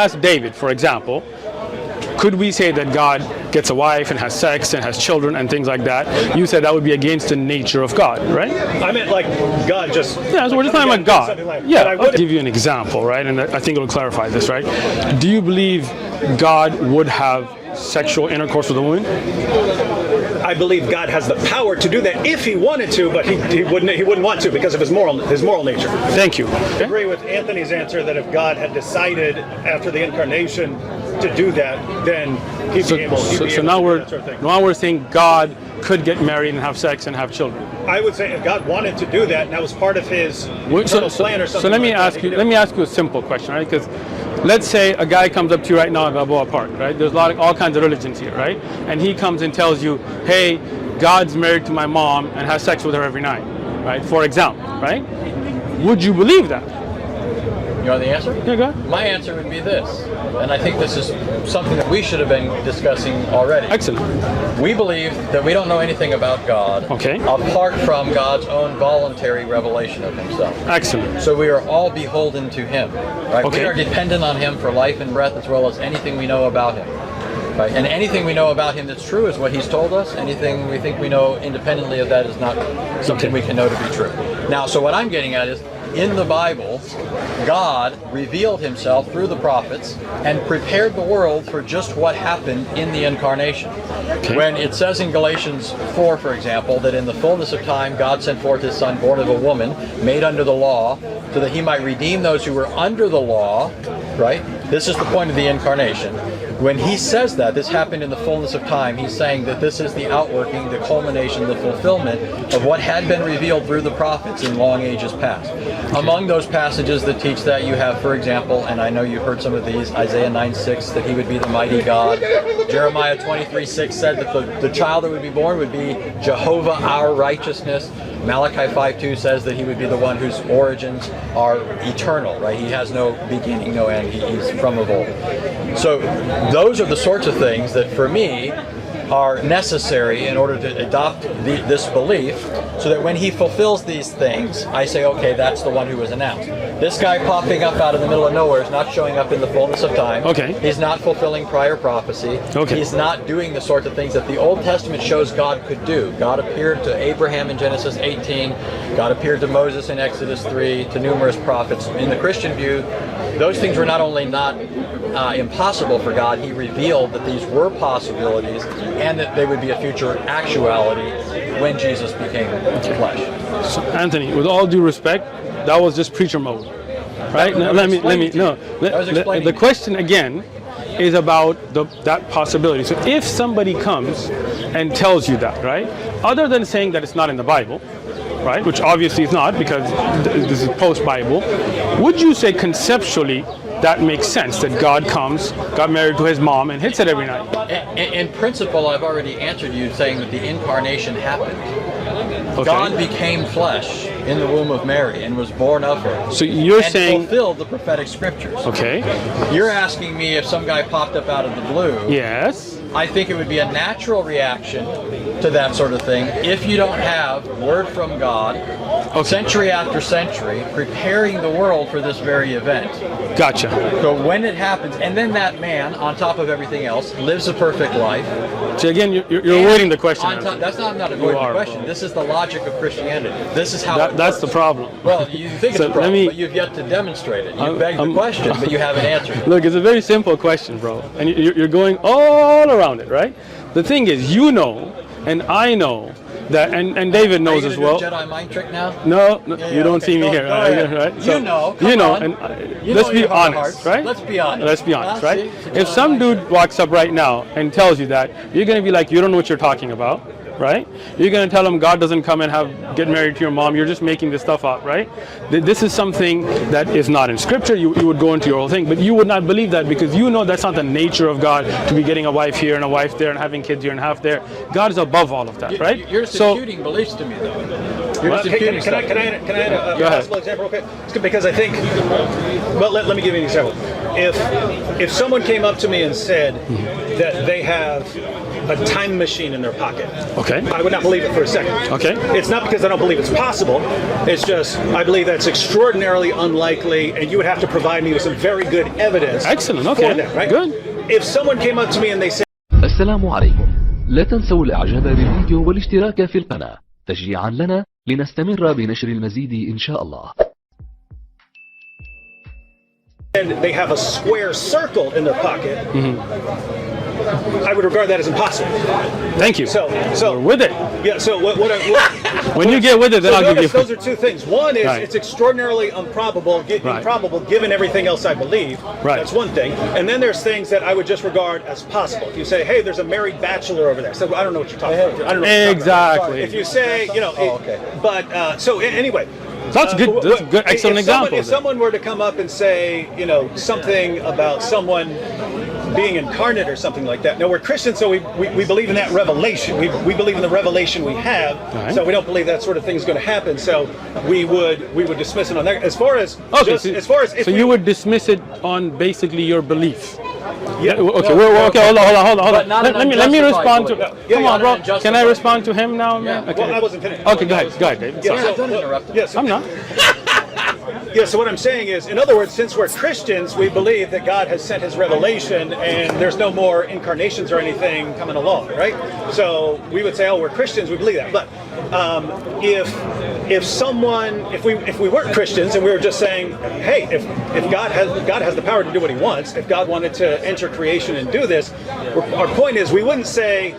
ask David, for example, could we say that God gets a wife and has sex and has children and things like that? You said that would be against the nature of God, right? I meant like God just... Yeah, so we're just talking about God. Like, yeah, I'll give you an example, right? And I think it'll clarify this, right? Do you believe God would have sexual intercourse with a woman? I believe God has the power to do that if he wanted to, but he wouldn't want to because of his moral nature. Thank you. I agree with Anthony's answer that if God had decided after the incarnation to do that, then he'd be able to do that sort of thing. Now we're saying God could get married and have sex and have children. I would say if God wanted to do that, and that was part of his plan or something. So let me ask you a simple question, right? Because let's say a guy comes up to you right now at Balboa Park, right? There's all kinds of religions here, right? And he comes and tells you, hey, God's married to my mom and has sex with her every night, right? For example, right? Would you believe that? You want the answer? Yeah, go ahead. My answer would be this, and I think this is something that we should have been discussing already. Excellent. We believe that we don't know anything about God apart from God's own voluntary revelation of himself. Excellent. So we are all beholden to him, right? Okay. We are dependent on him for life and breath as well as anything we know about him. Right? And anything we know about him that's true is what he's told us. Anything we think we know independently of that is not something we can know to be true. Now, so what I'm getting at is, in the Bible, God revealed himself through the prophets and prepared the world for just what happened in the incarnation. Okay. When it says in Galatians 4, for example, that in the fullness of time God sent forth his Son, born of a woman, made under the law, so that he might redeem those who were under the law, right? This is the point of the incarnation. When he says that, this happened in the fullness of time, he's saying that this is the outworking, the culmination, the fulfillment of what had been revealed through the prophets in long ages past. Among those passages that teach that, you have, for example, and I know you've heard some of these, Isaiah 9:6, that he would be the mighty God. Jeremiah 23:6 said that the child that would be born would be Jehovah our righteousness. Malachi 5:2 says that he would be the one whose origins are eternal, right? He has no beginning, no end. He's from of old. So those are the sorts of things that, for me, are necessary in order to adopt this belief, so that when he fulfills these things, I say, okay, that's the one who was announced. This guy popping up out of the middle of nowhere is not showing up in the fullness of time. Okay. He's not fulfilling prior prophecy. Okay. He's not doing the sorts of things that the Old Testament shows God could do. God appeared to Abraham in Genesis 18. God appeared to Moses in Exodus 3, to numerous prophets. In the Christian view, those things were not only not impossible for God, he revealed that these were possibilities and that they would be a future actuality when Jesus became flesh. So, Anthony, with all due respect, that was just preacher mode, right? The question again is about that possibility. So if somebody comes and tells you that, right, other than saying that it's not in the Bible, right, which obviously it's not because this is post-Bible, would you say conceptually that makes sense, that God comes, got married to his mom, and hits it every night? In principle, I've already answered you saying that the incarnation happened. Okay. God became flesh in the womb of Mary and was born of her. So you're saying fulfilled the prophetic scriptures. Okay. You're asking me if some guy popped up out of the blue. Yes. I think it would be a natural reaction to that sort of thing if you don't have word from God, century after century, preparing the world for this very event. Gotcha. So when it happens, and then that man, on top of everything else, lives a perfect life. So again, you're avoiding the question. That's not, I'm not avoiding the question. This is the logic of Christianity. This is how that's the problem. Well, you think it's a problem, but you've yet to demonstrate it. You begged the question, but you haven't answered it. Look, it's a very simple question, bro. And you're going all around it, right? The thing is, you know, and I know, that, and David knows as well. Are you going to do a Jedi mind trick now? No, you don't see me here. Right? So, you know, and let's be honest, right? Let's be honest. Let's be honest, right? If some dude walks up right now and tells you that, you're going to be like, you don't know what you're talking about, right? You're going to tell him God doesn't come and get married to your mom. You're just making this stuff up, right? This is something that is not in scripture. You would go into your whole thing, but you would not believe that because you know that's not the nature of God to be getting a wife here and a wife there and having kids here and half there. God is above all of that, right? You're imputing beliefs to me, though. Can I add a possible example real quick? Because I think, well, let me give you an example. If someone came up to me and said that they have a time machine in their pocket. Okay. I would not believe it for a second. Okay. It's not because I don't believe it's possible. It's just I believe that's extraordinarily unlikely, and you would have to provide me with some very good evidence. Excellent. Okay. For that, right? Good. If someone came up to me and they said, السلام عليكم. لا تنسوا الإعجاب بالفيديو والاشتراك في القناة تشجيعا لنا لنستمر بنشر المزيد إن شاء الله. and they have a square circle in their pocket, I would regard that as impossible. Thank you. So We're with it. yeah. So what When you get with it, then so I'll give notice you. those are two things. One is Right. it's extraordinarily improbable given everything else I believe. Right. That's one thing. And then there's things that I would just regard as possible. If you say, hey, there's a married bachelor over there, so I don't know what you're talking about. I don't know what you're talking about. Exactly. If you say, okay. But so anyway. That's good. That's a good, excellent example. If someone were to come up and say, something about someone being incarnate or something like that. Now we're Christians, so we believe in that revelation. We believe in the revelation we have. Right. So we don't believe that sort of thing is going to happen. So we would dismiss it on that. As far as so you would dismiss it on basically your belief. Yeah. Okay. Okay. Hold on. But not Let me respond to. unjustified Come on, bro. Can I respond to him now, man? Yeah. Okay. Well, I wasn't finished. Okay. Go ahead, David. Yeah, Sorry. Don't interrupt. Yes. I'm not. Yeah, so what I'm saying is, in other words, since we're Christians, we believe that God has sent his revelation and there's no more incarnations or anything coming along, right? So we would say, oh, we're Christians, we believe that. But if we weren't Christians and we were just saying, hey, if God has the power to do what he wants, if God wanted to enter creation and do this, our point is we wouldn't say,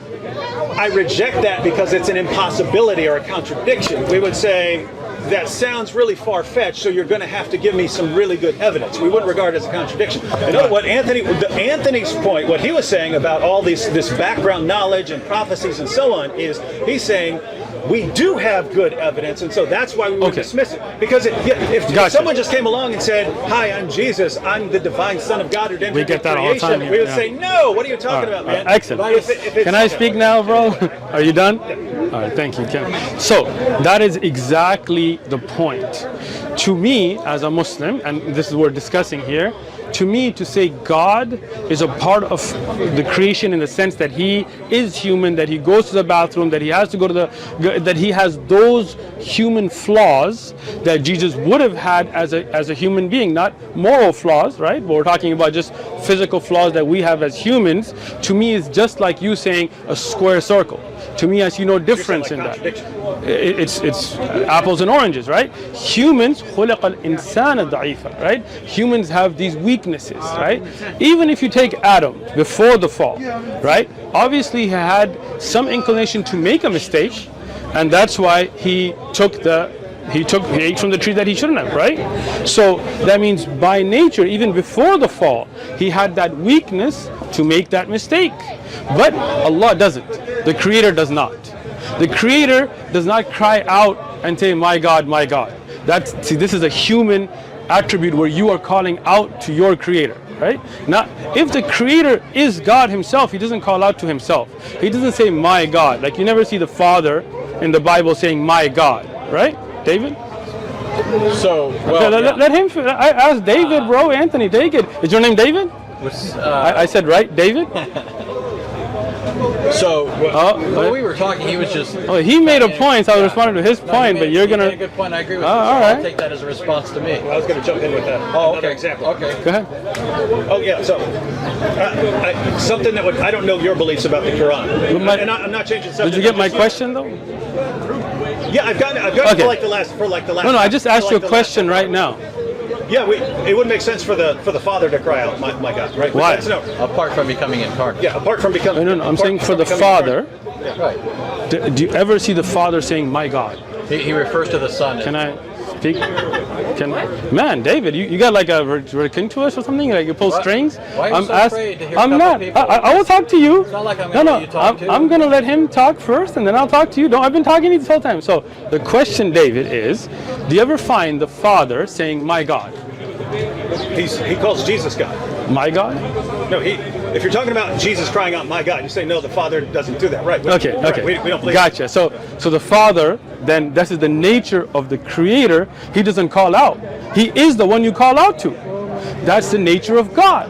I reject that because it's an impossibility or a contradiction. We would say, that sounds really far-fetched, so you're going to have to give me some really good evidence. We wouldn't regard it as a contradiction. In other words, Anthony's point, what he was saying about all this background knowledge and prophecies and so on, is he's saying we do have good evidence, and so that's why we would dismiss it. Because if someone just came along and said, "Hi, I'm Jesus. I'm the divine Son of God who entered into creation," we would say, "No, what are you talking about, man?" Excellent. Can I speak now, bro? Are you done? All right, thank you, Ken. So that is exactly the point. To me, as a Muslim, and this is what we're discussing here, to me, to say God is a part of the creation in the sense that he is human, that he goes to the bathroom, that he has to go to that he has those human flaws that Jesus would have had as a human being, not moral flaws, right? But we're talking about just physical flaws that we have as humans. To me, is just like you saying a square circle. To me, I see no difference in that. It's apples and oranges, right? Humans, خلق الإنسان ضعيفا, right? Humans have these weaknesses, right? Even if you take Adam before the fall, right? Obviously, he had some inclination to make a mistake, and that's why he ate from the tree that he shouldn't have, right? So that means by nature, even before the fall, he had that weakness to make that mistake. But Allah doesn't. The Creator does not. The Creator does not cry out and say, my God, my God. This is a human attribute where you are calling out to your Creator, right? Now, if the Creator is God himself, he doesn't call out to himself. He doesn't say, my God. Like you never see the Father in the Bible saying, my God, right? David? So, let him, I asked David, bro, Anthony, take it. Is your name David? I said right, David? So, when we were talking, he was just... Oh, he made a point, so I was responding to his point, but you're going to... He made a good point, I agree with you. All right. I'll take that as a response to me. I was going to jump in with that. Another example. Okay. Go ahead. Oh yeah, so something that I don't know your beliefs about the Quran, and I'm not changing subject. Did you get my question though? Yeah, I've got it Okay. for like the last. No, I just asked you a question right now. Yeah, it wouldn't make sense for the Father to cry out, my God, right? Why? Apart from becoming incarnate. Yeah, apart from becoming. No, I'm saying for the Father. Right. Do you ever see the Father saying, my God? He refers to the Son. Can I speak? Man, David, you got like a ridiculous or something? Like you pull strings? Why are you so afraid to hear I'm a couple not. people? I will talk to you. It's not like I'm going to let you talk too. I'm going to let him talk first, and then I'll talk to you. I've been talking to you this whole time. So the question, David, is: do you ever find the Father saying, "My God"? He calls Jesus God. My God? No, if you're talking about Jesus crying out, "My God," you say no. The Father doesn't do that, right? Okay. We don't believe. Gotcha. So the Father, then this is the nature of the Creator. He doesn't call out. He is the one you call out to. That's the nature of God.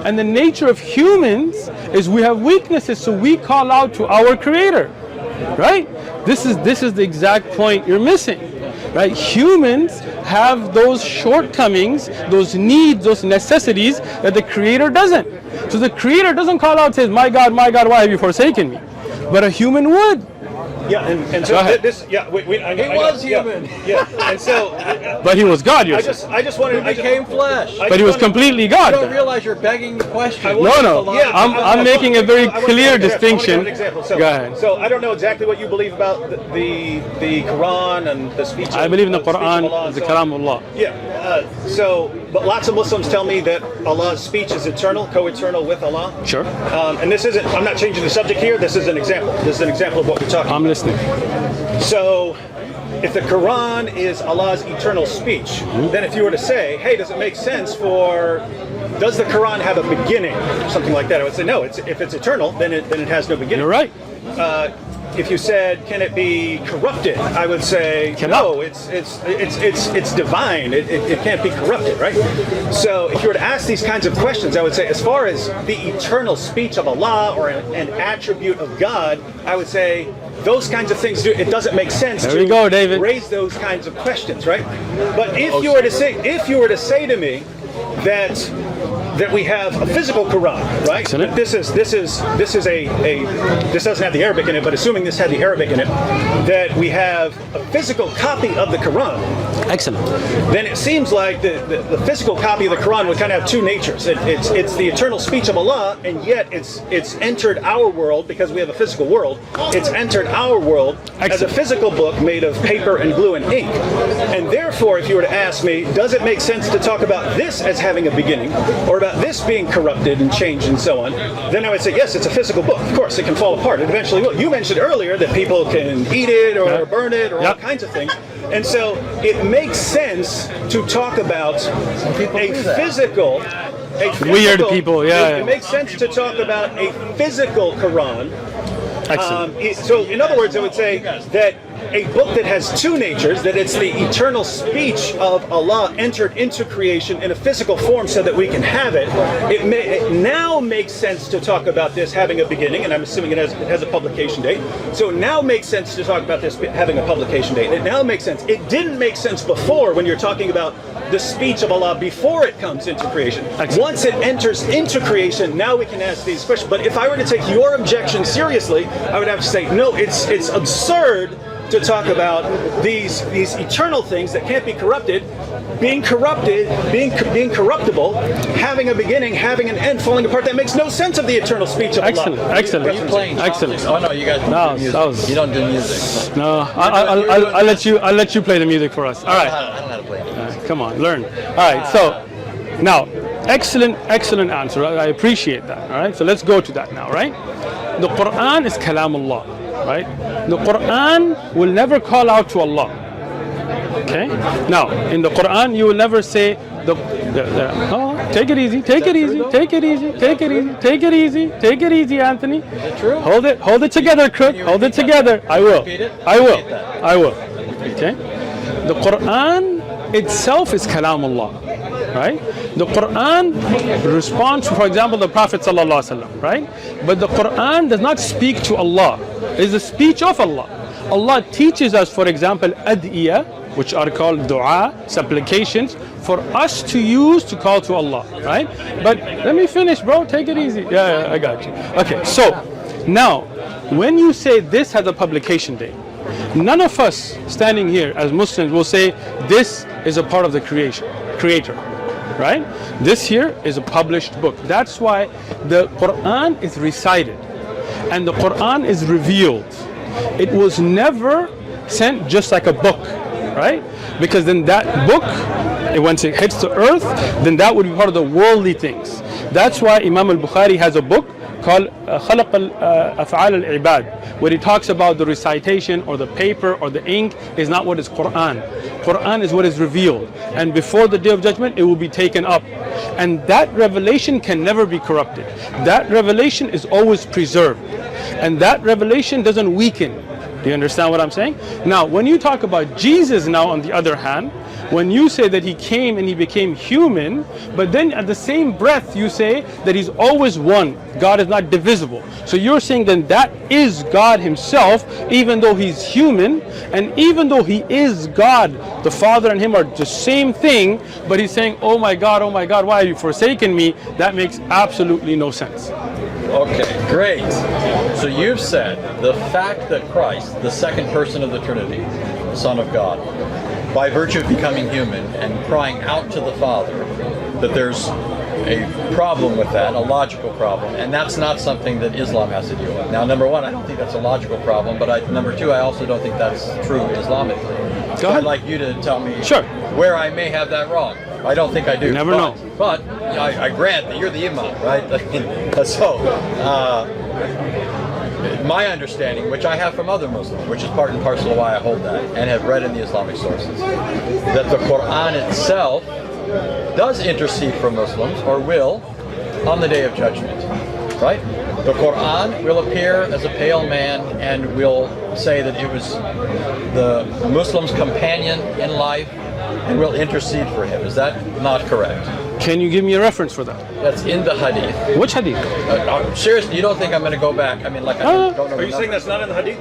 And the nature of humans is we have weaknesses, so we call out to our Creator, right? This is the exact point you're missing, right? Humans have those shortcomings, those needs, those necessities that the Creator doesn't. So the Creator doesn't call out and says, my God, why have you forsaken me? But a human would. Yeah, and so this, yeah, He was human. Yeah, and so, But he was God, you're I saying. just wanted, He became flesh. But he was completely God. You don't realize you're begging the question. No. Yeah, I'm making a very clear distinction. Go ahead. So I don't know exactly what you believe about the Quran and the speech. I believe in the speech of Quran, Allah and the so Kalam on. Allah. Yeah. But lots of Muslims tell me that Allah's speech is eternal, co-eternal with Allah. Sure. And this isn't. I'm not changing the subject here. This is an example. This is an example of what we're talking about. I'm listening. So, if the Quran is Allah's eternal speech, then if you were to say, hey, does it make sense does the Quran have a beginning? Something like that. I would say, no, if it's eternal, then it has no beginning. You're right. If you said, can it be corrupted? I would say, no, it's divine. It can't be corrupted, right? So if you were to ask these kinds of questions, I would say, as far as the eternal speech of Allah or an attribute of God, I would say those kinds of things, it doesn't make sense to raise those kinds of questions, right? But if you were to say to me that we have a physical Quran, right? Excellent. This doesn't have the Arabic in it, but assuming this had the Arabic in it, that we have a physical copy of the Quran. Excellent. Then it seems like the physical copy of the Quran would kind of have two natures. It's the eternal speech of Allah, and yet it's entered our world because we have a physical world. It's entered our world as a physical book made of paper and glue and ink. And therefore, if you were to ask me, does it make sense to talk about this as having a beginning, or about this being corrupted and changed and so on, then I would say, yes, it's a physical book. Of course, it can fall apart. It eventually will. You mentioned earlier that people can eat it or burn it or all kinds of things. And so it makes sense to talk about a physical Weird people, It makes sense to talk about a physical Quran. So in other words, I would say that a book that has two natures, that it's the eternal speech of Allah entered into creation in a physical form so that we can have it, it now makes sense to talk about this having a beginning, and I'm assuming it has a publication date. So it now makes sense to talk about this having a publication date. It now makes sense. It didn't make sense before when you're talking about the speech of Allah before it comes into creation. Once it enters into creation, now we can ask these questions. But if I were to take your objection seriously, I would have to say, no, it's absurd to talk about these eternal things that can't be corrupted, being corruptible, having a beginning, having an end, falling apart. That makes no sense of the eternal speech of Allah. Excellent. Are you playing? Excellent. Oh no, you guys don't do music. You don't do music. No, I'll let you play the music for us. All right. I don't know how to play it. Come on, learn. All right. So now, excellent answer. I appreciate that. All right. So let's go to that now. Right. The Quran is Kalamullah. Right? The Quran will never call out to Allah. Okay? Now, in the Quran, you will never say, take it easy, Anthony. Is it true? Hold it together, Crook. Hold it together. I will. Okay? The Quran itself is Kalamullah. Right? The Quran responds to, for example, the Prophet ﷺ, right? But the Quran does not speak to Allah. It is the speech of Allah. Allah teaches us, for example, adiyah, which are called dua, supplications, for us to use to call to Allah, right? But let me finish, bro. Take it easy. Yeah, I got you. Okay, so now, when you say this has a publication date, none of us standing here as Muslims will say this is a part of the creator. Right? This here is a published book. That's why the Quran is recited and the Quran is revealed. It was never sent just like a book, right? Because then that book, once it hits the earth, then that would be part of the worldly things. That's why Imam al-Bukhari has a book called خلق الأفعال العباد, where he talks about the recitation or the paper or the ink is not what is Quran. Quran is what is revealed, and before the day of judgment it will be taken up, and that revelation can never be corrupted. That revelation is always preserved, and that revelation doesn't weaken. Do you understand what I'm saying? Now when you talk about Jesus now, on the other hand, when you say that he came and he became human, but then at the same breath you say that he's always one, God is not divisible. So you're saying then that is God himself, even though he's human, and even though he is God, the Father and him are the same thing, but he's saying, oh my God, why have you forsaken me? That makes absolutely no sense. Okay, great. So you've said the fact that Christ, the second person of the Trinity, the Son of God, by virtue of becoming human and crying out to the Father, that there's a problem with that, a logical problem, and that's not something that Islam has to deal with. Now, number one, I don't think that's a logical problem, but number two, I also don't think that's true Islamically. So I'd like you to tell me where I may have that wrong. I don't think I do. You never know. But I grant that you're the Imam, right? So, my understanding, which I have from other Muslims, which is part and parcel of why I hold that, and have read in the Islamic sources, that the Quran itself does intercede for Muslims, or will, on the Day of Judgment, right? The Quran will appear as a pale man and will say that it was the Muslim's companion in life and will intercede for him. Is that not correct? Can you give me a reference for that? That's in the hadith. Which hadith? Seriously, you don't think I'm going to go back? I mean, like, I don't know. Are you saying that's not in the hadith?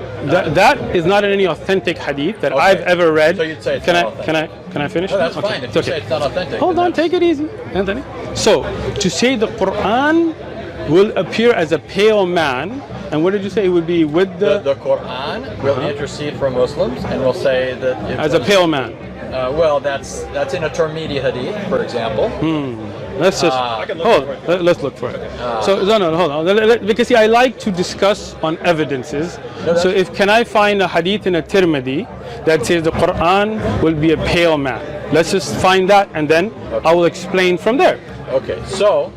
That is not in any authentic hadith that I've ever read. So you'd say it's not authentic. Can I finish? No, that's fine. If you say it's not authentic. Hold on, take it easy, Anthony. So, to say the Quran will appear as a pale man, and what did you say? It would be with the Quran will intercede for Muslims and will say that it as a pale man. Well, that's in a Tirmidhi hadith, for example. Let's just let's look for it. So no, hold on, because see, I like to discuss on evidences. So if can I find a hadith in a Tirmidhi that says the Quran will be a pale man? Let's just find that, and then I will explain from there. Okay, so.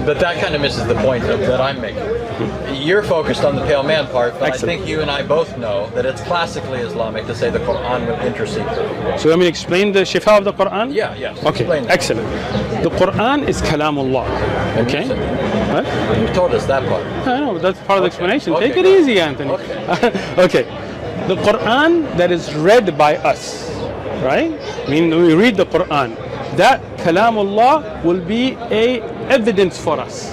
But that kind of misses the point that I'm making. You're focused on the pale man part, but I think you and I both know that it's classically Islamic to say the Quran will intercede for you. So let me explain the shifa of the Quran? Yeah. Okay, excellent. The Quran is kalamullah. Okay? What? You told us that part. I know, that's part of the explanation. Take it easy, Anthony. Okay. The Quran that is read by us, right? I mean, we read the Quran. That kalamullah will be a evidence for us.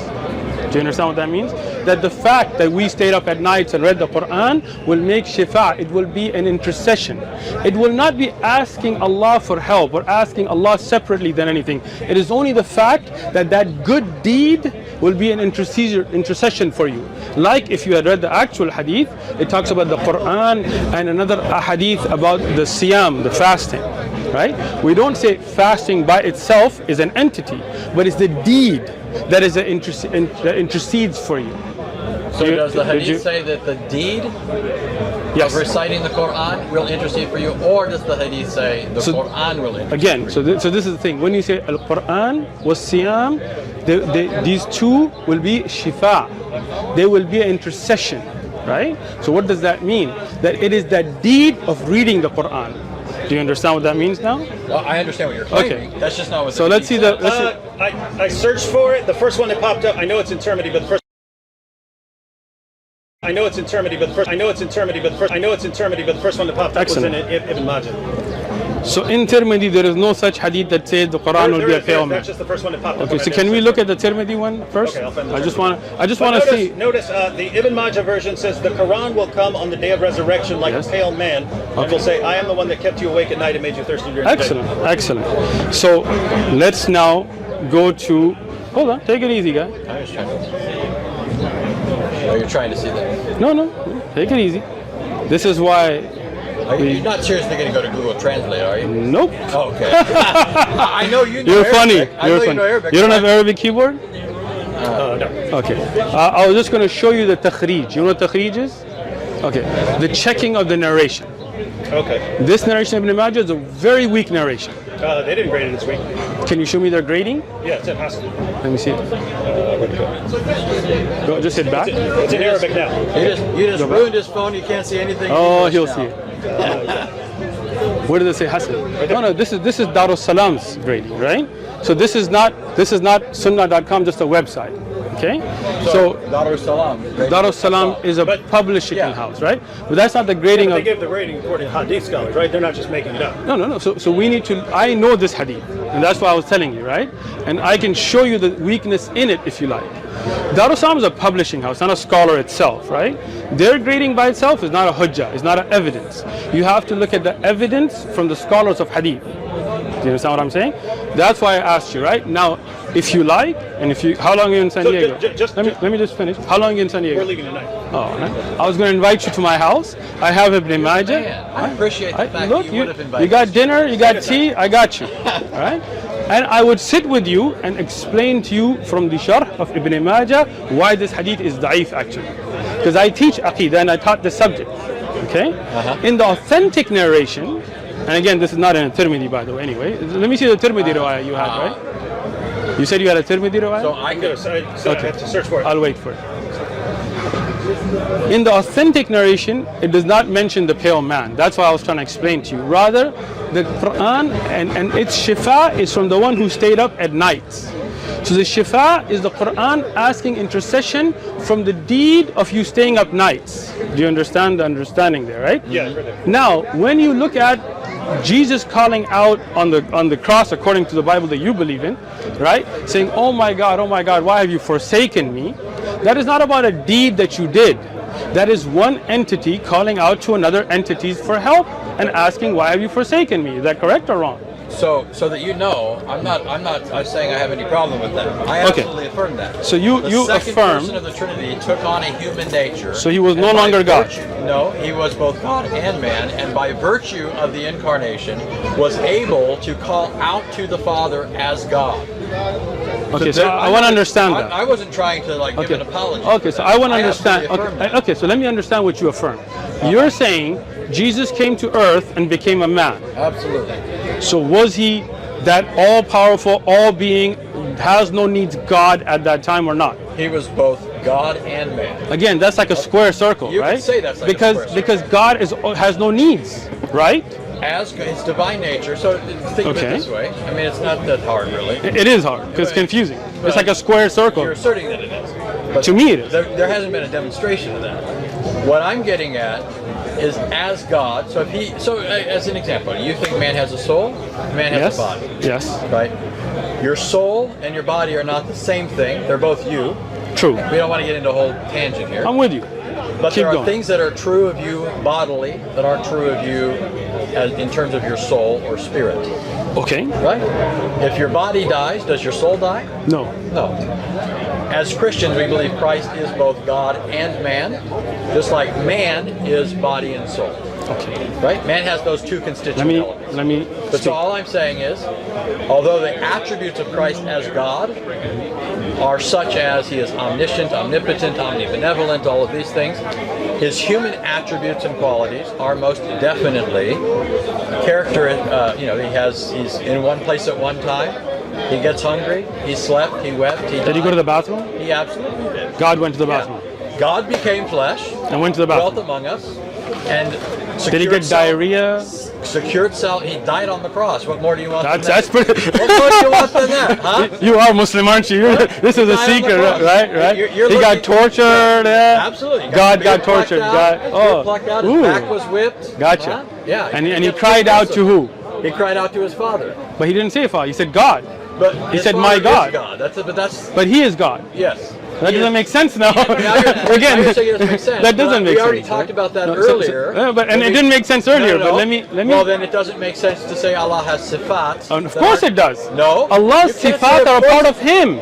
Do you understand what that means? That the fact that we stayed up at night and read the Quran will make shifa. It will be an intercession. It will not be asking Allah for help or asking Allah separately than anything. It is only the fact that that good deed will be an intercession for you. Like if you had read the actual hadith, it talks about the Quran and another hadith about the siyam, the fasting. Right? We don't say fasting by itself is an entity, but it's the deed that is that intercedes for you. So does the hadith say that the deed of reciting the Quran will intercede for you, or does the hadith say the Quran will intercede again, for you? So this is the thing. When you say Al-Quran was Siyam, these two will be shifa. They will be an intercession. Right? So what does that mean? That it is that deed of reading the Quran. Do you understand what that means now? Well, I understand what you're claiming. Okay. That's just not what. So let's see the. I searched for it. The first one that popped up. I know it's in Tirmidhi, but the first. I know it's in Tirmidhi, but the first one that popped up was in Ibn Majah. So in Tirmidhi, there is no such hadith that says the Quran will be a pale man. That's just the first one that popped up. Okay, so can we look at the Tirmidhi one first? Okay, I'll find I just want to see. Notice the Ibn Majah version says the Quran will come on the day of resurrection like a pale man, and will say, "I am the one that kept you awake at night and made you thirsty during the day." Excellent. So let's now go to. Hold on, take it easy, guy. I was trying to. Oh, you're trying to see that? No, take it easy. This is why. You're not seriously going to go to Google Translate, are you? Nope. Oh, okay. I know you know You're Arabic. funny. You're funny. You know Arabic. You don't have Arabic keyboard? No. Okay. I was just going to show you the takhrij. You know what takhrij is? Okay. The checking of the narration. Okay. This narration of Ibn Majah is a very weak narration. They didn't grade it this week. Can you show me their grading? Yeah, it's in Hassan. Let me see it. Go, just hit back. It's in Arabic now. You just ruined his phone. You can't see anything. Oh, he'll see it. Where does it say Hassan? No, this is Darus Salam's grading, right? So this is not sunnah.com, just a website. Okay, so Dar es Salam is a publishing house, right? But that's not the grading They of. give the rating according to hadith scholars, right? They're not just making it up. No. So we need to. I know this hadith, and that's why I was telling you, right? And I can show you the weakness in it if you like. Dar es Salam is a publishing house, not a scholar itself, right? Their grading by itself is not a hujjah, it's not an evidence. You have to look at the evidence from the scholars of hadith. Do you understand what I'm saying? That's why I asked you, right? Now, if you like, and if you, how long are you in San Diego? Let me just finish. How long are you in San Diego? We're leaving tonight. Oh, right. I was going to invite you to my house. I have Ibn Majah. I appreciate the fact that you would have invited You got dinner, you got tea, I got you. All right? And I would sit with you and explain to you from the sharh of Ibn Majah why this hadith is da'if actually. Because I teach Aqidah and I taught this subject. Okay? In the authentic narration, and again, this is not in a Tirmidhi, by the way, anyway. Let me see the Tirmidhi riwayah you had, right? You said you had a Tirmidhi riwayah? So I have to search for it. I'll wait for it. In the authentic narration, it does not mention the pale man. That's why I was trying to explain to you. Rather, the Quran and its shifa is from the one who stayed up at night. So the shifa is the Quran asking intercession from the deed of you staying up nights. Do you understand the understanding there, right? Yeah, right there. Now, when you look at Jesus calling out on the cross according to the Bible that you believe in, right? Saying, oh my God, why have you forsaken me? That is not about a deed that you did. That is one entity calling out to another entities for help and asking, why have you forsaken me? Is that correct or wrong? So that you know, I'm not saying I have any problem with that. I absolutely affirm that. So you the second affirm person of the Trinity took on a human nature. So he was no longer God. No, he was both God and man, and by virtue of the incarnation, was able to call out to the Father as God. Okay, so I want to understand that. I wasn't trying to give an apology. Okay, so I want to understand. Okay, so let me understand what you affirm. You're saying Jesus came to earth and became a man. Absolutely. So was he that all-powerful, all-being, has no needs God at that time or not? He was both God and man. Again, that's like a square circle, you right? You can say that's like a square circle. Because God has no needs, right? As his divine nature. So think of it this way. I mean, it's not that hard, really. It is hard because it's confusing. It's like a square circle. You're asserting that it is. But to me, it is. There hasn't been a demonstration of that. What I'm getting at is as God. So as an example, you think man has a soul, man has a body. Yes. Right. Your soul and your body are not the same thing. They're both you. True. We don't want to get into a whole tangent here. I'm with you. But there are things that are true of you bodily that aren't true of you in terms of your soul or spirit. Okay. Right? If your body dies, does your soul die? No. No. As Christians, we believe Christ is both God and man, just like man is body and soul. Okay. Right? Man has those two constituent elements. But so all I'm saying is, although the attributes of Christ as God are such as he is omniscient, omnipotent, omnibenevolent, all of these things, his human attributes and qualities are most definitely character. He's in one place at one time. He gets hungry. He slept. He wept. Did he go to the bathroom? He absolutely did. God went to the bathroom. Yeah. God became flesh and went to the bathroom. Dwelt among us. And did he get diarrhea? Secured self. He died on the cross. What more do you want? That's pretty. What more do you want than that? Huh? You are Muslim, aren't you? Right? This is a secret, right? He got tortured. Absolutely. God got tortured. Plucked out. His back was whipped. Gotcha. Yeah. And he cried out to who? He cried out to his Father. But he didn't say Father. He said God. But he said my God. But he is God. Yes. That doesn't make sense now. Again, that doesn't make sense. We already talked about that earlier. And it didn't make sense earlier. But let me. Well, then it doesn't make sense to say Allah has sifat. Of course it does. No. Allah's sifat are a part of Him.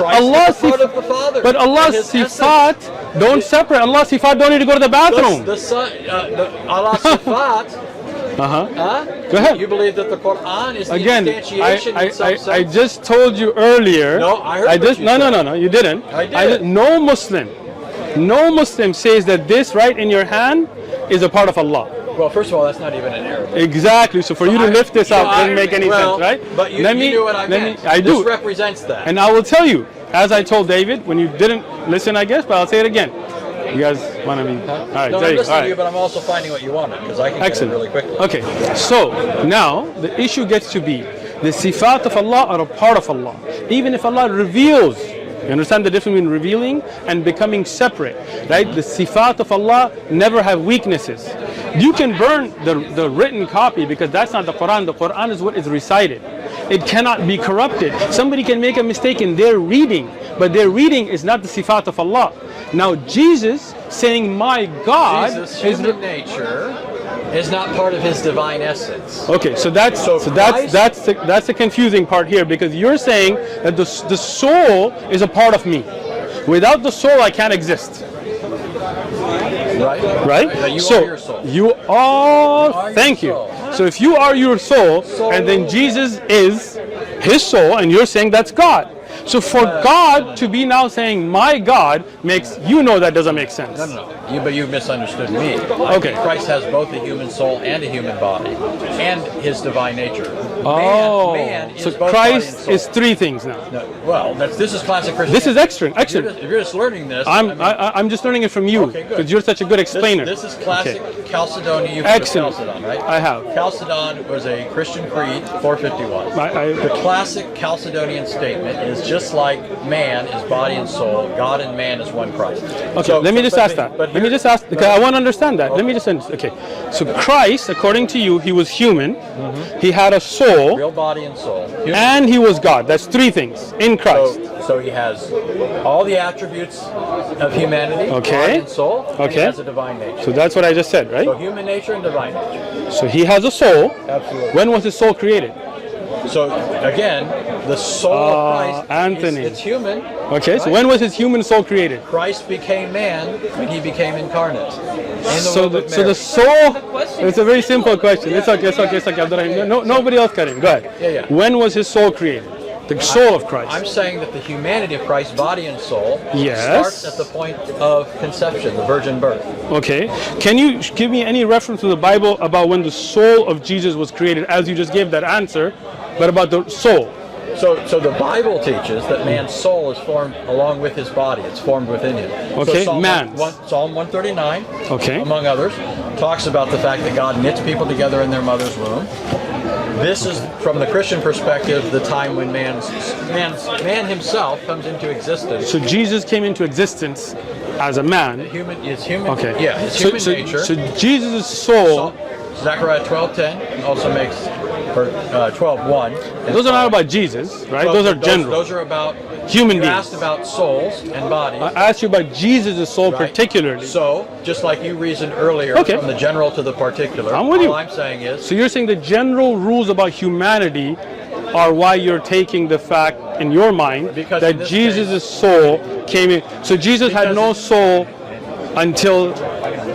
Allah's part of the Father. But Allah's sifat don't separate. Allah's sifat don't need to go to the bathroom. Allah's sifat. Go ahead. You believe that the Quran is the instantiation in some sense? I just told you earlier. No, I heard what you said. No, you didn't. I did. No Muslim says that this right in your hand is a part of Allah. Well, first of all, that's not even an Arabic. Exactly. So for you to lift this up doesn't make any sense, right? But you knew what I meant. I do. This represents that. And I will tell you, as I told David, when you didn't listen, I guess, but I'll say it again. You guys want to be? All right, no, I'm listening to you, but I'm also finding what you wanted because I can get it really quickly. Okay, so now the issue gets to be the sifat of Allah are a part of Allah. Even if Allah reveals You understand the difference between revealing and becoming separate, right? The sifat of Allah never have weaknesses. You can burn the written copy because that's not the Quran. The Quran is what is recited. It cannot be corrupted. Somebody can make a mistake in their reading, but their reading is not the sifat of Allah. Now Jesus saying my God Jesus' human nature is not part of his divine essence. Okay, so that's the confusing part here, because you're saying that the soul is a part of me. Without the soul, I can't exist. Right? You so are your soul. You are thank you. Soul. So if you are your soul, and then Jesus is his soul, and you're saying that's God. So for God to be now saying my God makes you know that doesn't make sense. No. But you've misunderstood me. Okay. Christ has both a human soul and a human body, and his divine nature. Man is so both Christ body and soul. is three things now. No, well, this is classic Christianity. This is excellent. If you're just learning this, I'm just learning it from you because you're such a good explainer. This is classic Chalcedonian. You've Excellent. heard of Chalcedon, right? I have. Chalcedon was a Christian creed, 451. The classic Chalcedonian statement is just like man is body and soul, God and man is one Christ. Okay, so, let me just ask that. Let me just ask, because I want to understand that. Okay. Let me just understand. Okay, so Christ, according to you, he was human. Mm-hmm. He had a soul. Real body and soul. Human. And he was God. That's three things in Christ. So he has all the attributes of humanity, body and soul, and he has a divine nature. So that's what I just said, right? So human nature and divine nature. So he has a soul. Absolutely. When was his soul created? So again, the soul of Christ, Anthony. It's human. Okay, right? So when was his human soul created? Christ became man when he became incarnate. So the soul, it's a very simple question. It's okay. Nobody else got in. Go ahead. Yeah. When was his soul created? The soul of Christ. I'm saying that the humanity of Christ's body and soul starts at the point of conception, the virgin birth. Okay. Can you give me any reference in the Bible about when the soul of Jesus was created, as you just gave that answer, but about the soul? So the Bible teaches that man's soul is formed along with his body. It's formed within him. Okay, so Psalm 139, among others, talks about the fact that God knits people together in their mother's womb. This is, from the Christian perspective, the time when man himself comes into existence. So Jesus came into existence as a man. It's human. Okay. Yeah, it's human nature. So Jesus' soul. Zechariah 12:10 also makes, or 12:1. Those are not about Jesus, right? Those are general. Those are about human beings. You asked about souls and bodies. I asked you about Jesus' soul particularly. So, just like you reasoned earlier, from the general to the particular, I'm with you. All I'm saying is... So you're saying the general rules about humanity are why you're taking the fact in your mind that Jesus' soul came in. So Jesus had no soul until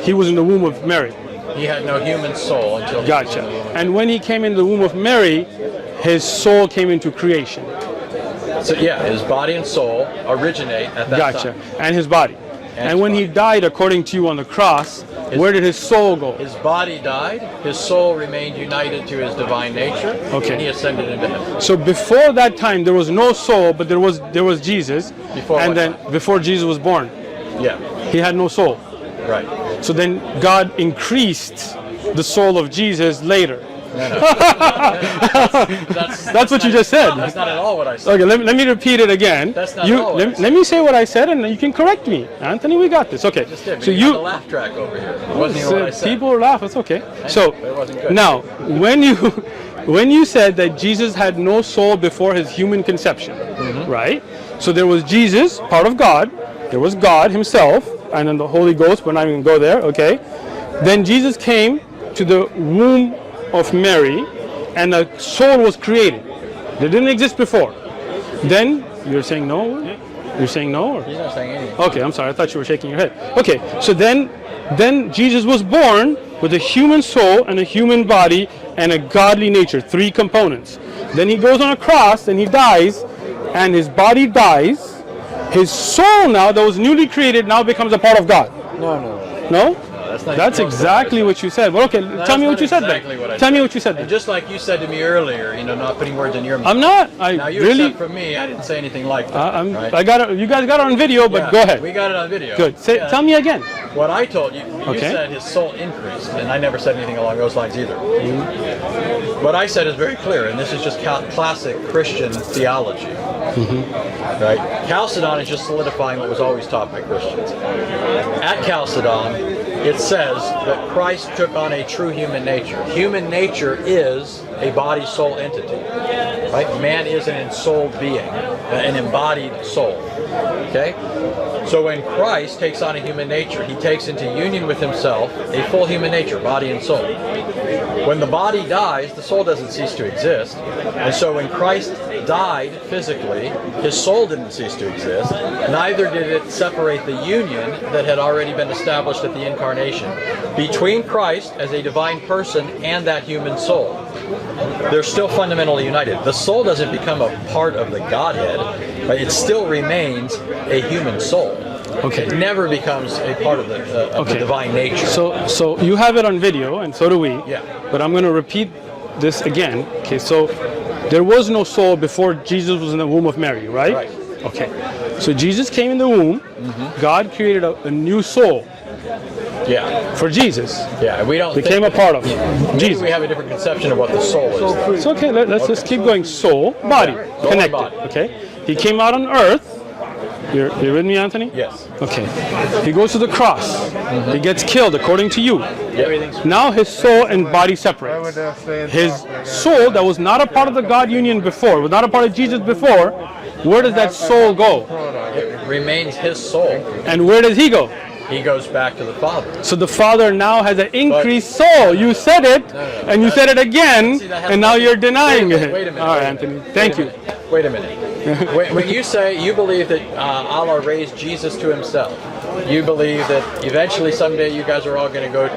he was in the womb of Mary. He had no human soul until he was in the womb. And when he came in the womb of Mary, his soul came into creation. So his body and soul originate at that time. And his body. And when he died, according to you on the cross, where did his soul go? His body died, his soul remained united to his divine nature, and he ascended into heaven. So before that time, there was no soul, but there was Jesus. Before Jesus was born. Yeah. He had no soul. Right. So then God increased the soul of Jesus later. No. That's what you just said. That's not at all what I said. Okay, let me repeat it again. That's not at all what I said. Let me say what I said, and you can correct me. Anthony, we got this. Okay. So you got the laugh track over here. It wasn't even what I said. People laugh. It's okay. So it wasn't good. Now, when you said that Jesus had no soul before his human conception, right? So there was Jesus, part of God. There was God himself, and then the Holy Ghost. We're not even going to go there. Okay. Then Jesus came to the womb of Mary, and a soul was created. They didn't exist before. Then you're saying no? You're saying no? Or? He's not saying anything. Okay, I'm sorry. I thought you were shaking your head. Okay, so then Jesus was born with a human soul and a human body and a godly nature, three components. Then he goes on a cross and he dies, and his body dies. His soul now, that was newly created, now becomes a part of God. No. No? That's not That's even close to exactly what you said. Well, okay, No, tell me that's what you not said exactly then. what I Tell me said. what you said then. And just like you said to me earlier, not putting words in your mouth. I'm not. Now you really. accept from me, I didn't say anything like that. Right? I got it. You guys got it on video, but Yeah, go ahead. We got it on video. Good. Yeah. Tell me again. What I told you, you Okay. said his soul increased, and I never said anything along those lines either. Mm-hmm. What I said is very clear, and this is just classic Christian theology. Mm-hmm. Right? Chalcedon is just solidifying what was always taught by Christians. At Chalcedon, it says that Christ took on a true human nature. Human nature is a body-soul entity. Right? Man is an ensouled being, an embodied soul. Okay? So when Christ takes on a human nature, he takes into union with himself a full human nature, body and soul. When the body dies, the soul doesn't cease to exist. And so when Christ died physically, his soul didn't cease to exist. Neither did it separate the union that had already been established at the incarnation between Christ as a divine person and that human soul. They're still fundamentally united. The soul doesn't become a part of the Godhead, but it still remains a human soul. Okay. It never becomes a part of the divine nature. So you have it on video, and so do we. Yeah. But I'm going to repeat this again. Okay. So there was no soul before Jesus was in the womb of Mary, right? Right. Okay. So Jesus came in the womb. God created a new soul Yeah. for Jesus. Yeah. We don't Became think a part of maybe Jesus. we have a different conception of what the soul is. It's okay. Let's just keep going. Soul, body, Soul and connected. body. Okay. He came out on earth. You're with me, Anthony? Yes. Okay. He goes to the cross. He gets killed, according to you. Everything's Now his soul and body separate. His soul that was not a part of the God union before, was not a part of Jesus before, where does that soul go? it remains his soul. And where does he go? He goes back to the Father. So the Father now has an increased soul. You said it, and you said it again, See, that has and now nothing- you're denying it. Wait a minute. All right, wait a Anthony. minute, Thank wait a you. minute, Wait a minute. when you say you believe that Allah raised Jesus to himself, you believe that eventually someday you guys are all going to go,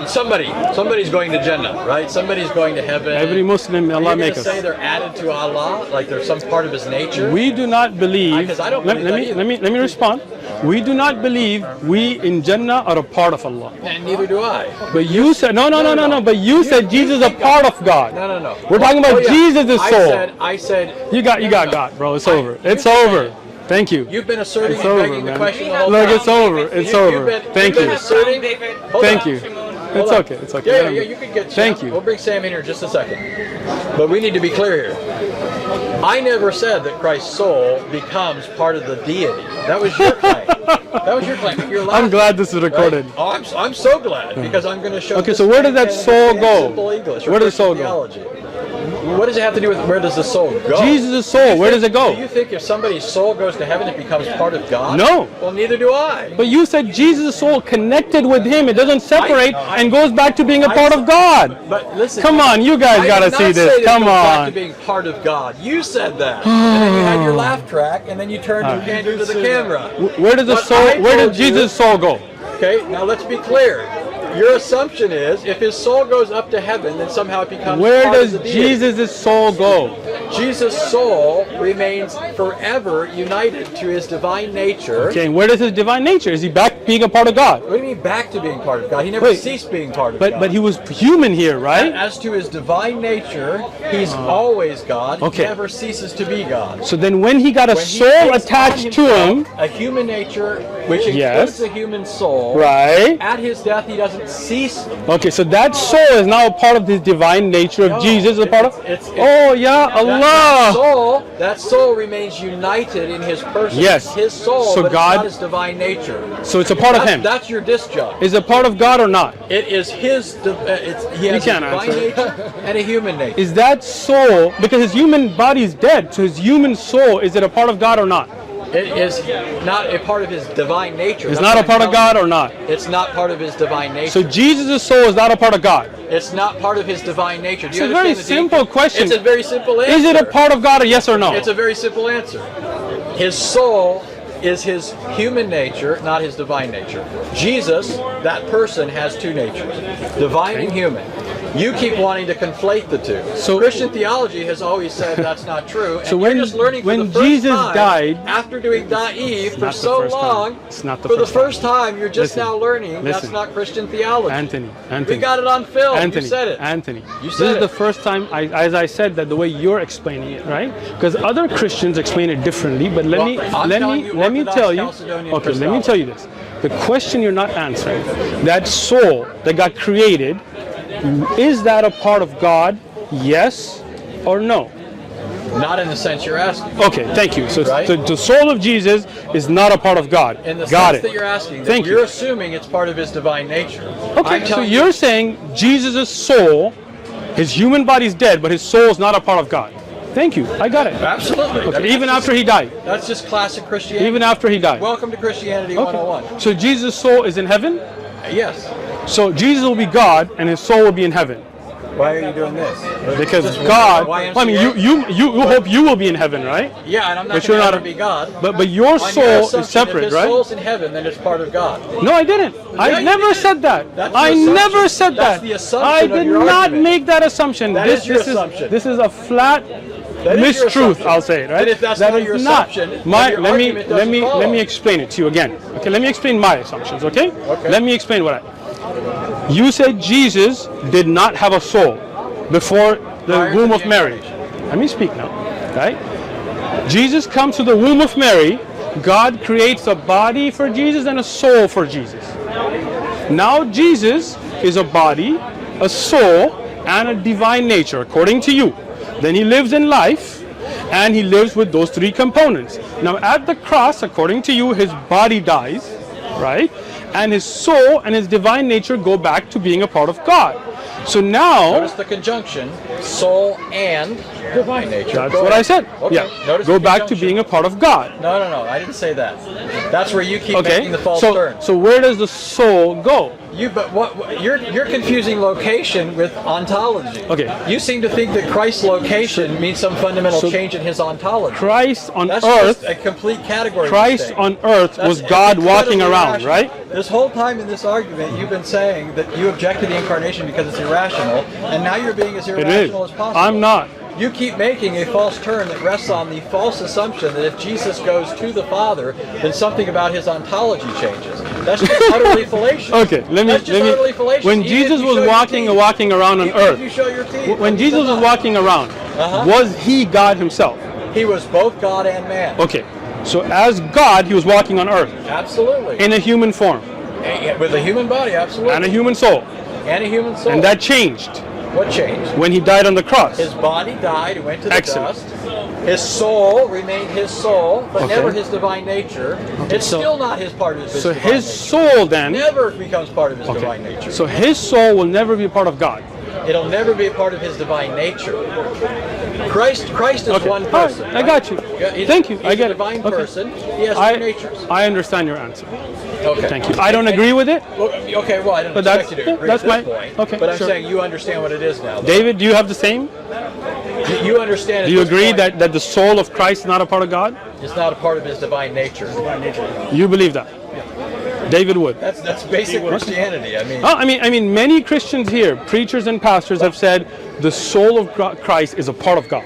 somebody's going to Jannah, right? Somebody's going to heaven. Every Muslim, Allah You're make going us. to say they're added to Allah, like they're some part of his nature? We do not believe. 'Cause I don't let, believe let that me either. let me respond. We do not believe we in Jannah are a part of Allah. And neither do I. But you said no. But you said Jesus is a think part of God. No. We're talking about Jesus' soul. I said. You got God, bro. It's over. It's over. Thank you. You've been asserting It's and over, begging the man. question the whole Look, time. it's over. It's over. Thank you've been you. asserting. Hold Thank on. you. Hold It's on. okay. It's okay. Yeah, you can get Thank Sam. you. We'll bring Sam in here in just a second. But we need to be clear here. I never said that Christ's soul becomes part of the deity. That was your claim. That was your claim. You're I'm laughing, glad this is recorded. right? Oh, I'm so glad because I'm going to show. Okay, this so where does man that in soul go? simple English or Where does the soul Christian go? theology. What does it have to do with where does the soul go? Jesus' soul. Where does it go? Do you think if somebody's soul goes to heaven, it becomes part of God? No. Well, neither do I. But you said Jesus' soul connected with Him. It doesn't separate and goes back to being a I- part of God. But listen. Come on, you guys I gotta did not see say this. that Come it goes back on. to being part of God. You said that, and then you had your laugh track, and then you turned and pandered to the camera. Where does the But soul? I Where told does Jesus' soul go? Okay, now let's be clear. Your assumption is if his soul goes up to heaven, then somehow it becomes Where part does of the deity. Jesus' soul go? Jesus' soul remains forever united to his divine nature. Okay, and where does His divine nature? Is He back being a part of God? What do you mean back to being part of God? He never Wait, ceased being part of God. But He was human here, right? As to his divine nature, he's always God. Okay. He never ceases to be God. So then when He got a When he soul takes attached on to himself Him, a human nature, which Yes. includes a human soul, right? at his death he doesn't cease. Okay, so that soul is now a part of the divine nature of No, Jesus. A part of. it's- Oh yeah, Allah. That soul remains united in his person. Yes. It's his soul, So but God- it's not his divine nature. So it's a part of Him. That's your disc job. Is it part of God or not? It is his. He has can't a divine answer. nature and a human nature. Is that soul, because His human body is dead, so His human soul, is it a part of God or not? It is not a part of his divine nature. It's That's not a what part I'm of God telling or not? you. It's not part of his divine nature. So Jesus' soul is not a part of God. It's not part of his divine nature. Do you It's a very understand the simple question. It's a very simple answer. Is it a part of God or yes or no? It's a very simple answer. His soul is his human nature, not his divine nature. Jesus, that person, has two natures, divine and human. You keep wanting to conflate the two. So- Christian theology has always said that's not true. So and when- you're just learning for when the first Jesus time, died- after doing Da'if for not the so first time. long, It's not the for the first time. first time, you're just Listen, now learning that's listen. not Christian theology. Anthony. We got it on film. Anthony, You said it. Anthony. You This said is it. the first time, as I said, that the way you're explaining it, right? Because other Christians explain it differently. But let Well, me I'm let telling me you let me Orthodox tell you. Chalcedonian Okay, let me Christology. tell you this. The question you're not answering: that soul that got created, is that a part of God? Yes or no? Not in the sense you're asking. Okay, thank you. So Right. the soul of Jesus is not a part of God. In the Got sense it. that you're asking, that Thank you're you. assuming it's part of his divine nature. Okay, I'm so telling you're saying Jesus' soul, his human body's dead, but his soul is not a part of God. Thank you. I got it. Absolutely. Okay, That's even just- after he died. That's just classic Christianity. Even after he died. Welcome to Christianity Okay. 101. So Jesus' soul is in heaven? Yes. So Jesus will be God and his soul will be in heaven. Why are you doing this? Because Just God, YMCA? I mean, you hope you will be in heaven, right? Yeah, and I'm not But going you're to not ever be God. But your On soul your is assumption, separate, if his right? soul's in heaven, then it's part of God. No, I didn't. Yeah, I you never did. said that. That's the I assumption. never said That's that. the assumption I of did your not argument. make that assumption. That this is your this assumption. This is a flat That is your mistruth. assumption. I'll say it, right? And if that's That not is your not. assumption, then My your let me argument doesn't follow. let me explain it to you again. Okay, let me explain my assumptions. Okay. Okay. Let me explain what I. You said Jesus did not have a soul before the Prior to womb the of Mary. incarnation. Let me speak now, right? Jesus comes to the womb of Mary. God creates a body for Jesus and a soul for Jesus. Now Jesus is a body, a soul, and a divine nature, according to you. Then he lives in life, and he lives with those three components. Now at the cross, according to you, his body dies, right? And his soul and his divine nature go back to being a part of God. So now, Notice the conjunction, soul and divine nature. that's Go what ahead. I said. Okay. Yeah, Notice go the back to conjunction. being a part of God. No, I didn't say that. That's where you keep Okay, making the false so turn. so where does the soul go? But you're confusing location with ontology. Okay. You seem to think that Christ's location means some fundamental So- change in his ontology. Christ on That's earth. just a complete category Christ mistake. on earth That's was God walking incredibly around, irrational. right? This whole time in this argument, you've been saying that you object to the incarnation because it's irrational, and now you're being as It is. irrational as possible. I'm not. You keep making a false turn that rests on the false assumption that if Jesus goes to the Father, then something about his ontology changes. That's just utterly fallacious. Okay, That's just utterly fallacious. When Even Jesus if you was show your walking teeth. around on Even if earth, you show your teeth, when he's Jesus was not. walking around, was he God himself? He was both God and man. Okay, so as God, he was walking on earth Absolutely. in a human form With a human body, absolutely. and a human soul, And a human soul. and that changed What changed? when he died on the cross. His body died and went to the Excellent. dust. His soul remained his soul, but Okay. never his divine nature. It's so- still not his part of his So divine his nature. soul then, Never becomes part of his okay, divine nature. so his soul will never be part of God. It'll never be a part of his divine nature. Christ is Okay, one all right, person. I got you. Yeah, he's- Thank you, He's I get a it. divine Okay. person. He has I, two natures. I understand your answer. Okay. Thank you. I don't agree with it. Well, okay, well, I don't But expect that's- you to agree that's at this my- point. okay, but I'm sure. saying you understand what it is now. David, do you have the same? You understand. Do you at this agree point, that the soul of Christ is not a part of God? it's not a part of his divine nature? You believe that? David would. That's basic Christianity. I mean, Oh, I mean, many Christians here, preachers and pastors, have said the soul of Christ is a part of God,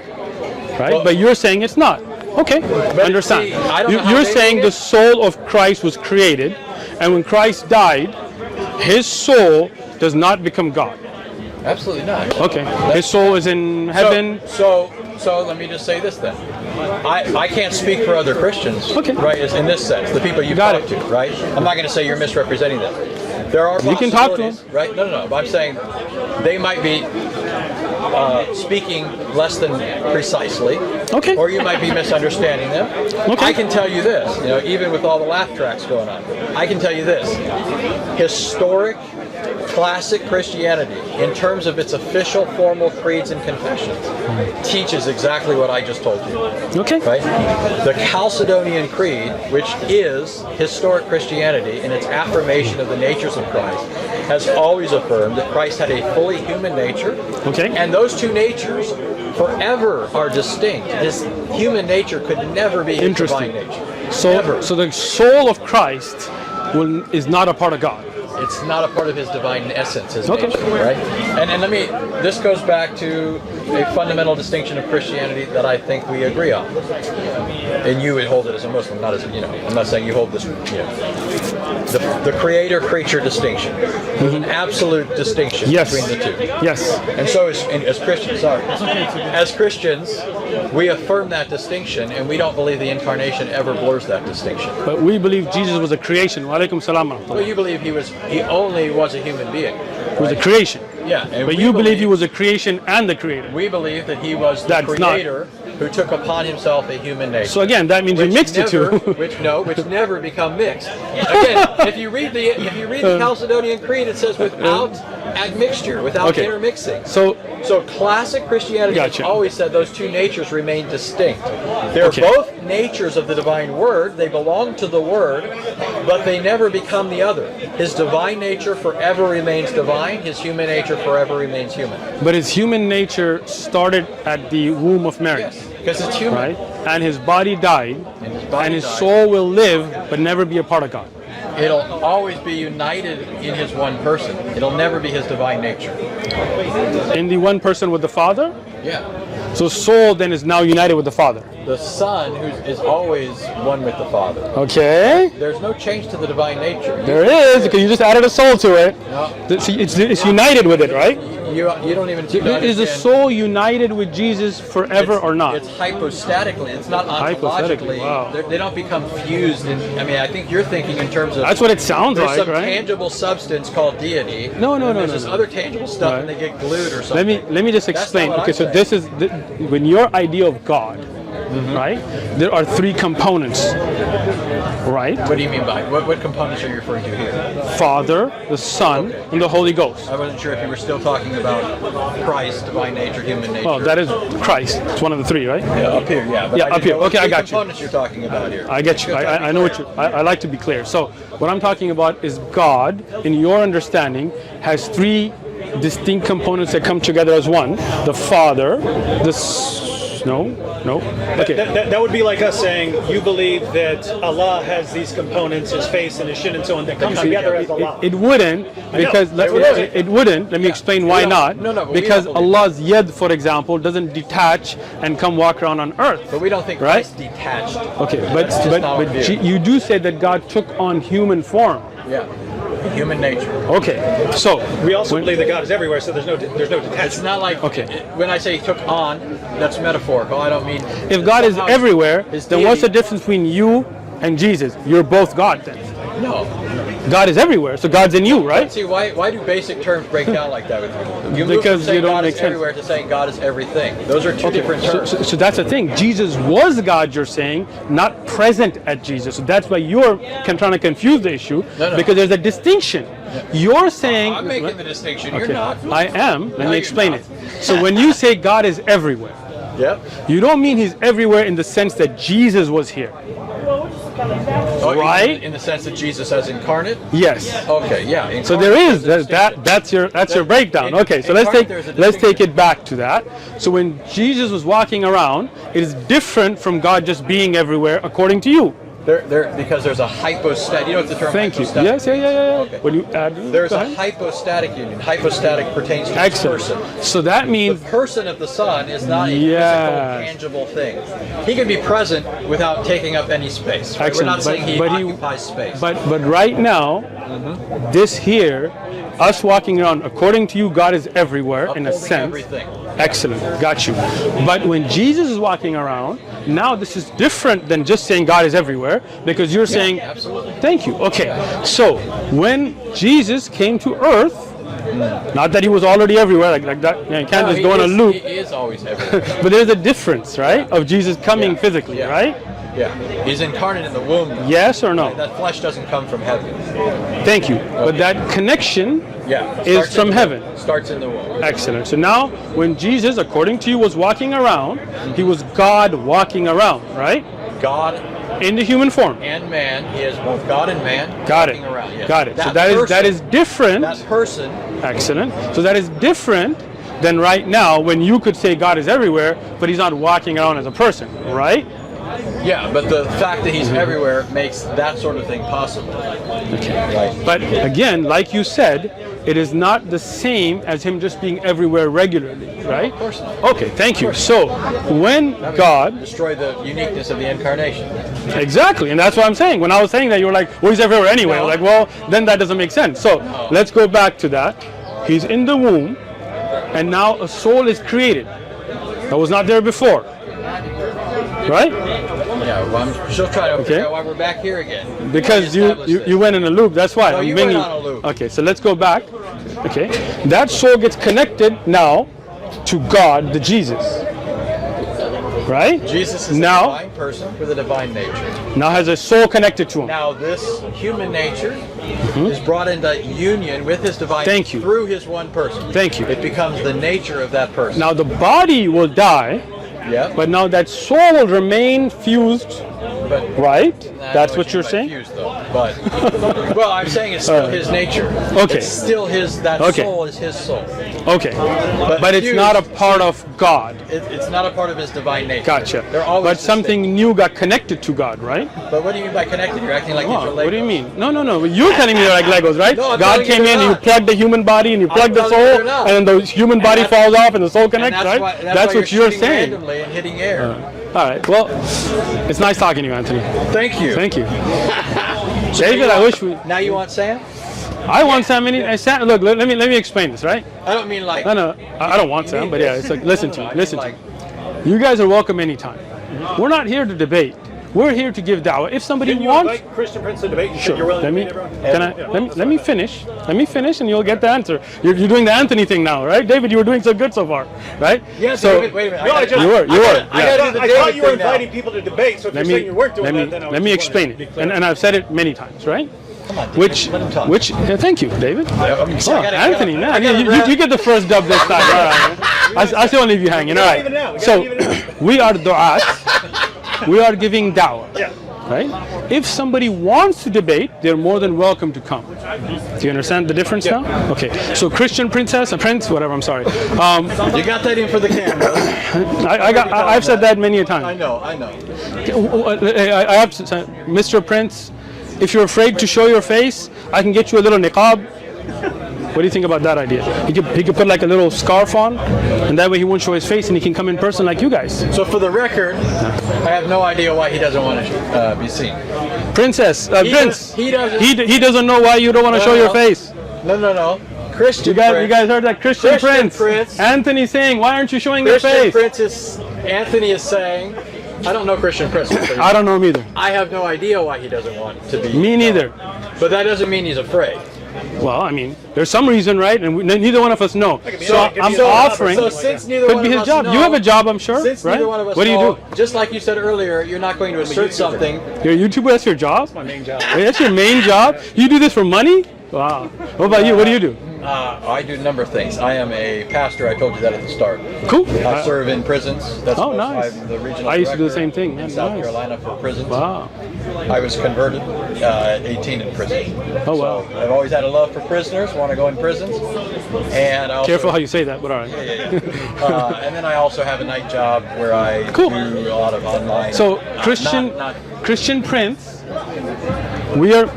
right? Well- but you're saying it's not. Okay, understand. see, I don't know how You're they saying read the it. soul of Christ was created, and when Christ died, his soul does not become God. absolutely not. Okay, his soul is in heaven. So let me just say this then. I can't speak for other Christians, Okay. right? In this sense, the people you Got talk it. to, right? I'm not going to say you're misrepresenting them. There are You can talk to possibilities, right? No. But I'm saying they might be speaking less than precisely, Okay. or you might be misunderstanding them. Okay. I can tell you this, even with all the laugh tracks going on, I can tell you this: historic, classic Christianity, in terms of its official formal creeds and confessions, teaches exactly what I just told you. Okay. Right? The Chalcedonian Creed, which is historic Christianity in its affirmation of the natures of Christ, has always affirmed that Christ had a fully human nature. Okay. And those two natures forever are distinct. His human nature could never be his Interesting. divine nature. So, Never. so the soul of Christ is not a part of God. It's not a part of his divine essence, his Okay. nature, right? And this goes back to a fundamental distinction of Christianity that I think we agree on. And you would hold it as a Muslim, not as I'm not saying you hold this, the creator-creature distinction. There's an absolute distinction between the two. Yes. And so as Christians, as Christians, we affirm that distinction, and we don't believe the incarnation ever blurs that distinction. But we believe Jesus was a creation. Wa alaikum salam. Well, you believe he only was a human being. He was a creation. Yeah. And But you believe he was a creation and the creator. We believe that he was the creator who took upon himself a human nature. So again, that means you mixed the two. which never become mixed. Again, if you read the Chalcedonian Creed, it says without admixture, without intermixing. So classic Christianity has always said those two natures remain distinct. They're both natures of the divine word. They belong to the word, but they never become the other. His divine nature forever remains divine. His human nature forever remains human. But his human nature started at the womb of Mary. Yes, because it's human. Right? And his body died, and his soul will live, but never be a part of God. It'll always be united in his one person. It'll never be his divine nature. In the one person with the Father? Yeah. So soul then is now united with the Father. The Son who is always one with the Father. Okay. There's no change to the divine nature. There is, because you just added a soul to it. No. It's united with it, right? You don't even. Is the soul united with Jesus forever or not? It's hypostatically. It's not ontologically. Wow. They don't become fused. I think you're thinking in terms of. That's what it sounds there's like, some right? tangible substance called deity. No. There's this other tangible stuff, and they get glued or something. Let me just explain. That's not what Okay, so this is when your idea of God, right? There are three components, right? What do you mean by what components are you referring to here? Father, the Son, and the Holy Ghost. I wasn't sure if you were still talking about Christ, divine nature, human nature. Well, that is Christ. It's one of the three, right? Yeah, up here, yeah. But up here. Okay, I got you. Components you're talking about here. I get you. I know what you. I like to be clear. So what I'm talking about is God, in your understanding, has three distinct components that come together as one: the Father, no. Okay. That would be like us saying you believe that Allah has these components, his face and his shin and so on, that comes together as Allah. It wouldn't, because it wouldn't. Let me explain why not. No, because Allah's yad, for example, doesn't detach and come walk around on earth. But we don't think right? Christ detached. Okay, but you do say that God took on human form. Yeah. Human nature. Okay, so we also believe that God is everywhere, so there's no detachment. It's not like when I say took on, that's metaphorical. I don't mean. If God is everywhere, then what's the difference between you and Jesus? You're both God then. No. God is everywhere, so God's in you, right? See, why do basic terms break down like that with you? You move because from saying you don't God make is sense. everywhere to saying God is everything. Those are two different terms. So that's the thing. Jesus was God, you're saying, not present at Jesus. So that's why you're trying to confuse the issue, because there's a distinction. You're saying... I'm making the distinction. You're not. I am. Let me explain it. So when you say God is everywhere, you don't mean he's everywhere in the sense that Jesus was here. Right? In the sense that Jesus as incarnate? Yes. Okay, yeah. So there is that's your breakdown. Okay, so let's take it back to that. So when Jesus was walking around, it is different from God just being everywhere according to you. Because there's a hypostatic. You know what the term Thank you. hypostatic Yes, yeah. Okay. When you add, there's a hypostatic union. Hypostatic pertains to the person. So that means the person of the Son is not a physical, tangible thing. He can be present without taking up any space. Right? We're not saying he occupies space. But right now, this here, us walking around, according to you, God is everywhere in a sense. Everything. Excellent, got you. But when Jesus is walking around, now this is different than just saying God is everywhere, because you're saying, absolutely. Thank you. Okay, so when Jesus came to earth, not that he was already everywhere like that, you can't just go on a loop. He is always everywhere. But there's a difference, right, of Jesus coming physically, right? Yeah, he's incarnate in the womb. Yes or no? That flesh doesn't come from heaven. Thank you. But that connection is from heaven. Starts in the womb. Excellent. So now, when Jesus, according to you, was walking around, he was God walking around, right? God in the human form. And man. He is both God and man. Got it. Around. Yes. Got it. So that is different. That person. Excellent. So that is different than right now when you could say God is everywhere, but he's not walking around as a person, right? Yeah, but the fact that he's everywhere makes that sort of thing possible. Okay. Right. But again, like you said, it is not the same as him just being everywhere regularly, right? Of course not. Okay, thank you. So when God Destroy the uniqueness of the incarnation. exactly, and that's what I'm saying. When I was saying that, you were like, well, he's everywhere anyway. I was like, well, then that doesn't make sense. So let's go back to that. He's in the womb, and now a soul is created that was not there before, right? Yeah, well, I'm still trying to figure out why we're back here again. Because you went in a loop. That's why. No, you went on a loop. Okay, so let's go back. Okay, that soul gets connected now to God, the Jesus. Right? Jesus is now, a divine person with a divine nature. Now has a soul connected to him. Now this human nature is brought into union with his divine nature through his one person. Thank you. It becomes the nature of that person. Now the body will die, but now that soul will remain fused. Right? That's what you're saying? Fused, though. But, well, I'm saying it's still his nature. Okay. It's still his, that soul is his soul. Okay. But it's not a part of God. It's not a part of his divine nature. Gotcha. They're always but something new got connected to God, right? But what do you mean by connected? You're acting like these are Legos. What do you mean? No. You're telling me they're like Legos, right? No, God came in and you plugged the human body and you plugged the soul, and then the human body falls off and the soul connects, right? That's what you're saying. Randomly and hitting air. All right. Well, it's nice talking to you, Anthony. Thank you. Thank you. David, I wish we. Now you want Sam? I want Sam. Sam, look, let me explain this, right? I don't mean like. No. I don't want Sam, but yeah, it's like listen to me. Listen to me. You guys are welcome anytime. We're not here to debate. We're here to give da'wah. If somebody wants, invite Christian Prince to debate. You sure. You're willing to meet everyone? Let me finish. Let me finish, and you'll get the answer. You're doing the Anthony thing now, right, David? You were doing so good so far, right? Yeah. So David, wait a minute. No, you were. I thought you were inviting people to debate. So if you're saying you weren't doing that, then I let me explain it. And I've said it many times, right? Come on, Which thank you, David. Anthony, man, you get the first dub this time. All right. I still leave you hanging. All right. So we are du'at. We are giving da'wah. Yeah. Right? If somebody wants to debate, they're more than welcome to come. Do you understand the difference now? Okay. So Christian princess, a prince, whatever. I'm sorry. You got that in for the camera. I've said that many a time. I know. I have to say, Mr. Prince, if you're afraid to show your face, I can get you a little niqab. What do you think about that idea? He could put like a little scarf on, and that way he won't show his face, and he can come in person like you guys. So for the record, I have no idea why he doesn't want to be seen. Princess, Prince. He doesn't know why you don't want to show your face. No. Christian. You guys heard that? Christian Prince. Anthony saying, why aren't you showing your face? Anthony is saying. I don't know Christian Prince. I don't know him either. I have no idea why he doesn't want to be. Me neither. But that doesn't mean he's afraid. Well, I mean, there's some reason, right? And neither one of us know. So I'm offering. So since neither could one be of his us job. know, You have a job, I'm sure, since right? Neither one of us what do you know, do? Just like you said earlier, you're not going to assert something. You're a YouTuber. That's your job. That's my main job. Wait, that's your main job. You do this for money? Wow. What about you? What do you do? I do a number of things. I am a pastor. I told you that at the start. Cool. I serve in prisons. That's nice. I'm the regional I used to do the director same thing. in South Carolina for prisons. Wow. I was converted at 18 in prison. Oh, wow. So I've always had a love for prisoners, want to go in prisons. And I also, Careful how you say that, but all right. And then I also have a night job where I do a lot of online. So Christian Prince, we are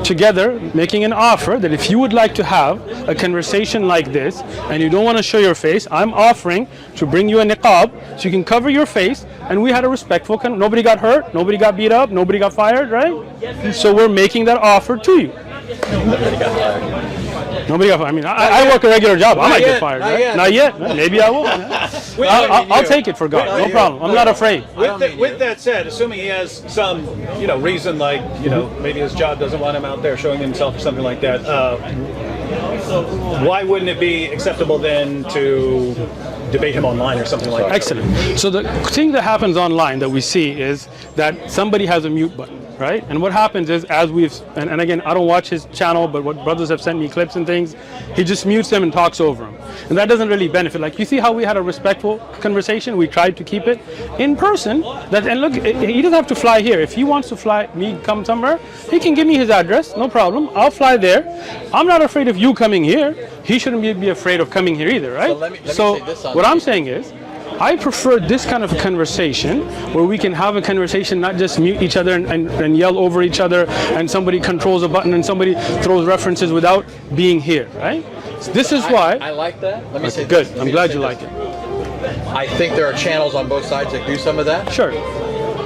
together making an offer that if you would like to have a conversation like this and you don't want to show your face, I'm offering to bring you a niqab so you can cover your face, and we had a respectful nobody got hurt, nobody got beat up, nobody got fired, right? So we're making that offer to you. Nobody got fired. Nobody got fired. I mean, I work a regular job. I might get fired, right? Not yet. Maybe I will. I'll take it for God. No problem. I'm not afraid. With that said, assuming he has some, reason like, maybe his job doesn't want him out there showing himself or something like that, why wouldn't it be acceptable then to debate him online or something like that? Excellent. So the thing that happens online that we see is that somebody has a mute button, right? And what happens is, as and again, I don't watch his channel, but what brothers have sent me clips and things, he just mutes them and talks over them. And that doesn't really benefit. Like, you see how we had a respectful conversation? We tried to keep it in person. And look, he doesn't have to fly here. If he wants to come somewhere, he can give me his address, no problem. I'll fly there. I'm not afraid of you coming here. He shouldn't be afraid of coming here either, right? So let me so say this on what I'm saying is, I prefer this kind of a conversation where we can have a conversation, not just mute each other and yell over each other, and somebody controls a button and somebody throws references without being here, right? So this is why. I like that. Let me say Good. this. I'm glad you like it. I think there are channels on both sides that do some of that. Sure.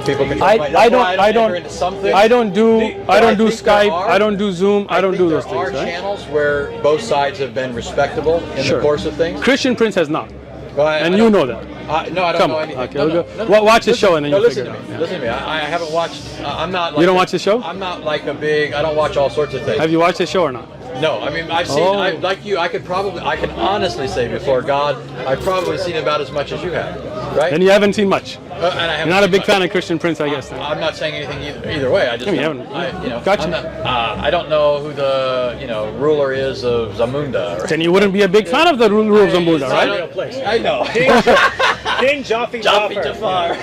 People can. I don't enter into something. I don't do Skype. Are, I don't do Zoom. I don't do those things. There are right? channels where both sides have been respectable in the course of things. Christian Prince has not, Well, and you know that. No, I don't Come know on. anything. Okay, No, watch the show and then no, you'll listen figure to it me. out. Listen to me. I haven't watched. I'm not. Like You don't watch the show? I'm not like a big. I don't watch all sorts of things. Have you watched the show or not? No, I mean I've seen. Oh. Like you, I can honestly say before God, I've probably seen about as much as you have, right? And you haven't seen much. And I haven't You're not a seen big much. fan of Christian Prince, I guess. Then. I'm not saying anything either way. I just you don't, haven't. Gotcha. I'm not, I don't know who the ruler is of Zamunda. Or, Then you wouldn't be a big fan of the rule of Zamunda, I right? don't- Place. I know. King Jaffe Jafar.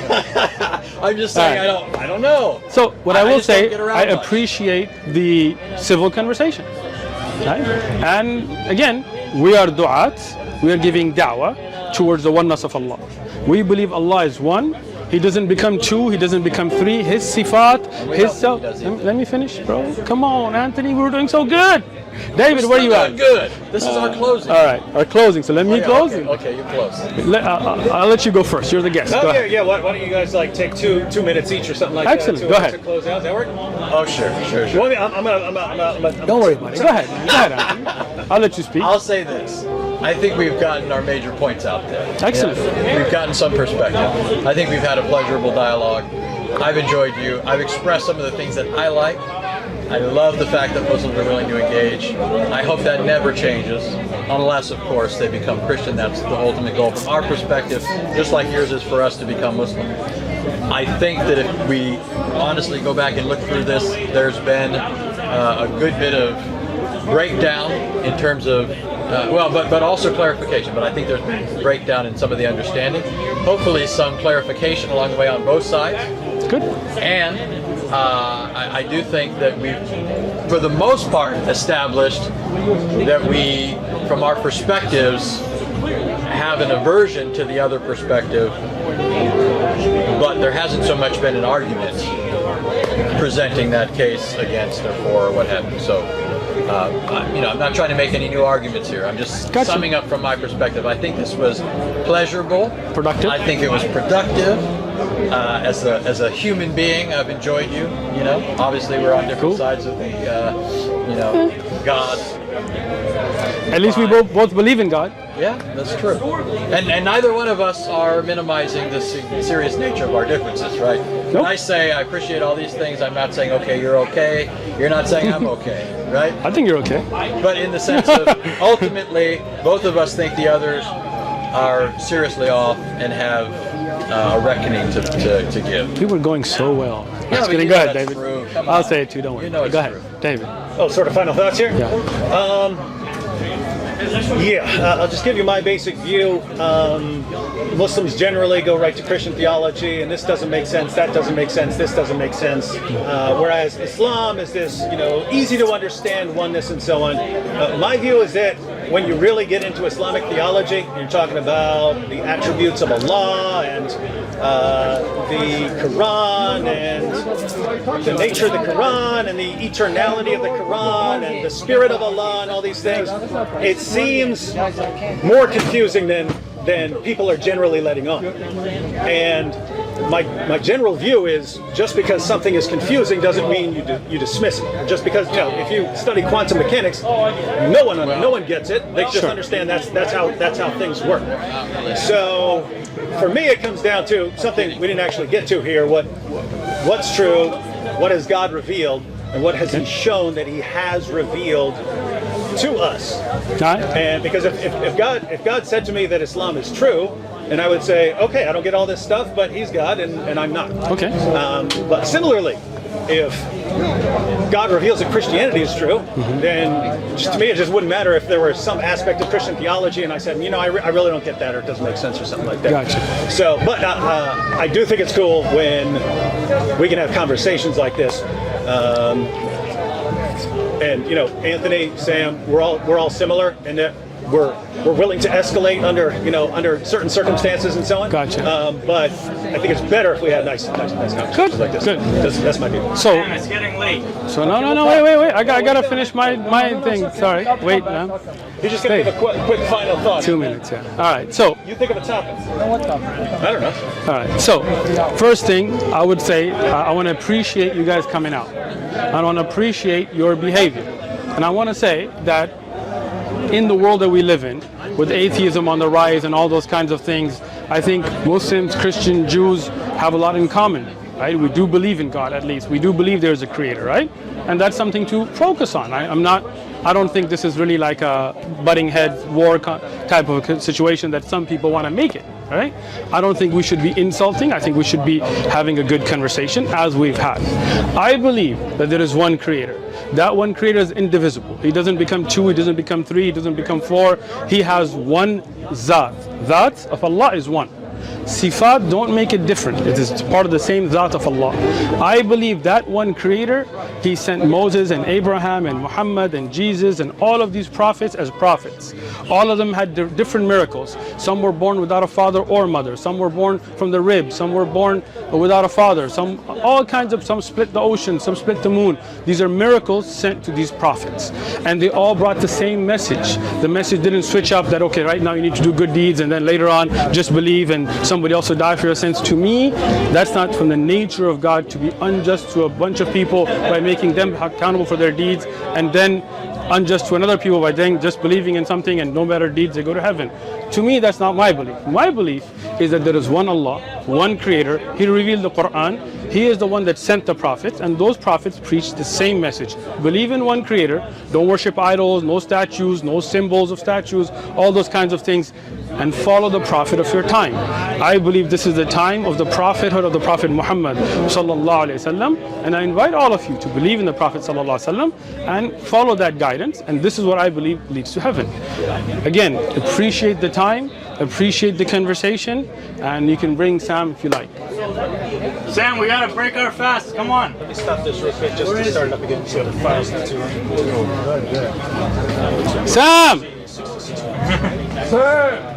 I'm just saying All I don't know. So what I will just don't say, get around I much. appreciate the civil conversation, right? And again, we are du'at, we are giving da'wah towards the oneness of Allah. We believe Allah is one. He doesn't become two, he doesn't become three. His sifat, his self. Let me finish, bro. Come on, Anthony, we're doing so good. David, where are you at? Good. This is our closing. All right, our closing. So let me close. Okay, you close. I'll let you go first. You're the guest. Oh Go yeah, ahead. yeah. Why don't you guys like take two minutes each or something like Excellent. that? Go ahead. To close out. Does that work? Oh sure. You want me- I'm gonna- Don't worry about it. Go ahead. Go ahead, Anthony. I'll let you speak. I'll say this. I think we've gotten our major points out there. Excellent. Yeah. We've gotten some perspective. I think we've had a pleasurable dialogue. I've enjoyed you. I've expressed some of the things that I like. I love the fact that Muslims are willing to engage. I hope that never changes, unless, of course, they become Christian. That's the ultimate goal from our perspective, just like yours is for us to become Muslim. I think that if we honestly go back and look through this, there's been a good bit of breakdown in terms of, but also clarification. But I think there's been breakdown in some of the understanding. Hopefully some clarification along the way on both sides. Good. And I do think that we've, for the most part, established that we, from our perspectives, have an aversion to the other perspective, but there hasn't so much been an argument presenting that case against or for or what have you. So, I'm not trying to make any new arguments here. I'm just summing up from my perspective. I think this was pleasurable. Productive. I think it was productive. As a human being, I've enjoyed you. Obviously we're on different sides of the, God. At least we both believe in God. Yeah, that's true. And neither one of us are minimizing the serious nature of our differences, right? Nope. When I say I appreciate all these things, I'm not saying, okay, you're okay. You're not saying I'm okay, right? I think you're okay. But in the sense of, ultimately, both of us think the others are seriously off and have a reckoning to give. We were going so well. Yeah, Just but kidding. you Go know ahead, that's David. true. Come I'll on. say it too. Don't worry. You know it's Go ahead, true. David. Oh, sort of final thoughts here. Yeah. I'll just give you my basic view. Muslims generally go right to Christian theology, and this doesn't make sense, that doesn't make sense, this doesn't make sense. Whereas Islam is this, easy to understand oneness and so on. My view is that when you really get into Islamic theology, you're talking about the attributes of Allah and the Quran and the nature of the Quran and the eternality of the Quran and the spirit of Allah and all these things. It seems more confusing than people are generally letting on. And my general view is just because something is confusing doesn't mean you dismiss it. Just because if you study quantum mechanics, no one gets it. They just understand that's how things work. So for me, it comes down to something we didn't actually get to here. What's true? What has God revealed? And what has He shown that He has revealed to us? And because if God said to me that Islam is true, and I would say, okay, I don't get all this stuff, but He's God and I'm not. Okay. But similarly, if God reveals that Christianity is true, then just to me it just wouldn't matter if there were some aspect of Christian theology and I said, I really don't get that, or it doesn't make sense or something like that. Gotcha. So, but I do think it's cool when we can have conversations like this. And Anthony, Sam, we're all similar in that we're willing to escalate under certain circumstances and so on. Gotcha. But I think it's better if we had nice conversations Good, like this. good. That's my view. So, It's getting late. so no, wait. I gotta finish my thing. Sorry, wait, man. You just gonna give a quick final thought. 2 minutes, yeah. All right, so, You think of a topic. I don't know. all right. So, first thing I would say, I want to appreciate you guys coming out. I want to appreciate your behavior, and I want to say that in the world that we live in, with atheism on the rise and all those kinds of things, I think Muslims, Christians, Jews have a lot in common, right? We do believe in God, at least. We do believe there's a creator, right? And that's something to focus on. I don't think this is really like a butting heads war type of a situation that some people want to make it, right? I don't think we should be insulting. I think we should be having a good conversation as we've had. I believe that there is one creator. That one creator is indivisible. He doesn't become two, he doesn't become three, he doesn't become four. He has one Zat. Zat of Allah is one. Sifat don't make it different. It is part of the same Zat of Allah. I believe that one creator, he sent Moses and Abraham and Muhammad and Jesus and all of these prophets as prophets. All of them had different miracles. Some were born without a father or mother. Some were born from the rib. Some were born without a father. Some split the ocean. Some split the moon. These are miracles sent to these prophets. And they all brought the same message. The message didn't switch up that, okay, right now you need to do good deeds and then later on just believe and somebody else will die for your sins. To me, that's not from the nature of God to be unjust to a bunch of people by making them accountable for their deeds and then unjust to another people by just believing in something and no matter deeds they go to heaven. To me, that's not my belief. My belief is that there is one Allah, one creator. He revealed the Quran. He is the one that sent the prophets, and those prophets preach the same message. Believe in one creator, don't worship idols, no statues, no symbols of statues, all those kinds of things, and follow the prophet of your time. I believe this is the time of the prophethood of the Prophet Muhammad sallallahu alaihi wasallam, and I invite all of you to believe in the Prophet sallallahu alaihi wasallam and follow that guidance, and this is what I believe leads to heaven. Again, appreciate the time, appreciate the conversation, and you can bring Sam if you like. Sam, we gotta break our fast. Come on. Let me stop this real quick just to start it up again so the file's not too long. Sam! Sir!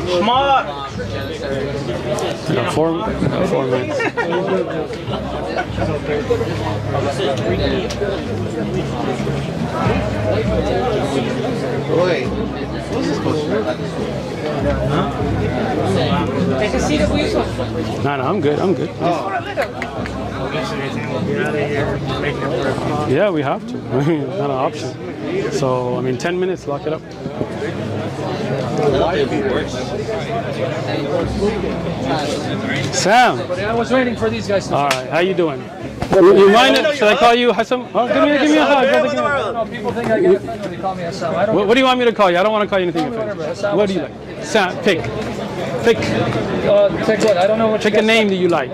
Smart! 4 minutes. Take a seat if we No, I'm good. Yeah, we have to. It's not an option. So, 10 minutes, lock it up. Sam. I was waiting for these guys to All right, how you doing? You mind it? Should I call you Hassan? Oh, give me a hug. No, people think I get offended when they call me Hassan. I don't. What do you want me to call you? I don't want to call you anything Whatever, offensive. Hassan, What do you like? Sam, pick. take what? I don't know what you Pick a guys name that you like.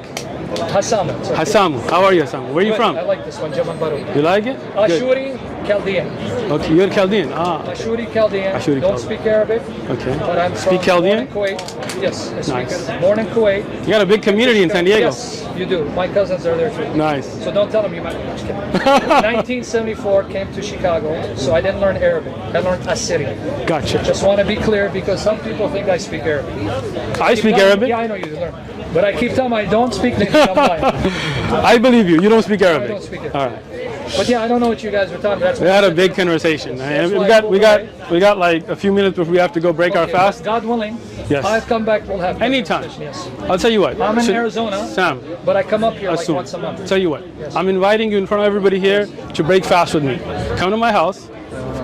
Hassan. Hassan. How are you, Hassan? Where are you from? I like this one, Jaman Baru. You like it? Good. Ashuri Chaldean. Okay, you're Chaldean. Ashuri Chaldean. Ashuri Don't Chaldean. speak Arabic. Okay. But I'm Speak from Chaldean? born in Kuwait. Yes, I speak Nice. it. Born in Kuwait. You got a big community in San Diego. Yes, you do. My cousins are there too. Nice. So don't tell them you might. Just kidding. 1974 came to Chicago, so I didn't learn Arabic. I learned Assyrian. Gotcha. Just want to be clear because some people think I speak Arabic. I speak Arabic. Yeah, I know you learn. But I keep telling them I don't speak native. I'm lying. I believe you. You don't speak Arabic. I don't speak Arabic. All right. But yeah, I don't know what you guys were talking about. That's We had a big conversation. We got like a few minutes before we have to go break our fast. God willing, Yes. I'll come back. We'll have Anytime. Yes. I'll tell you what. I'm in Arizona, Sam. but I come up here like Assume. once a month. Tell you what. Yes. I'm inviting you in front of everybody here to break fast with me. Come to my house,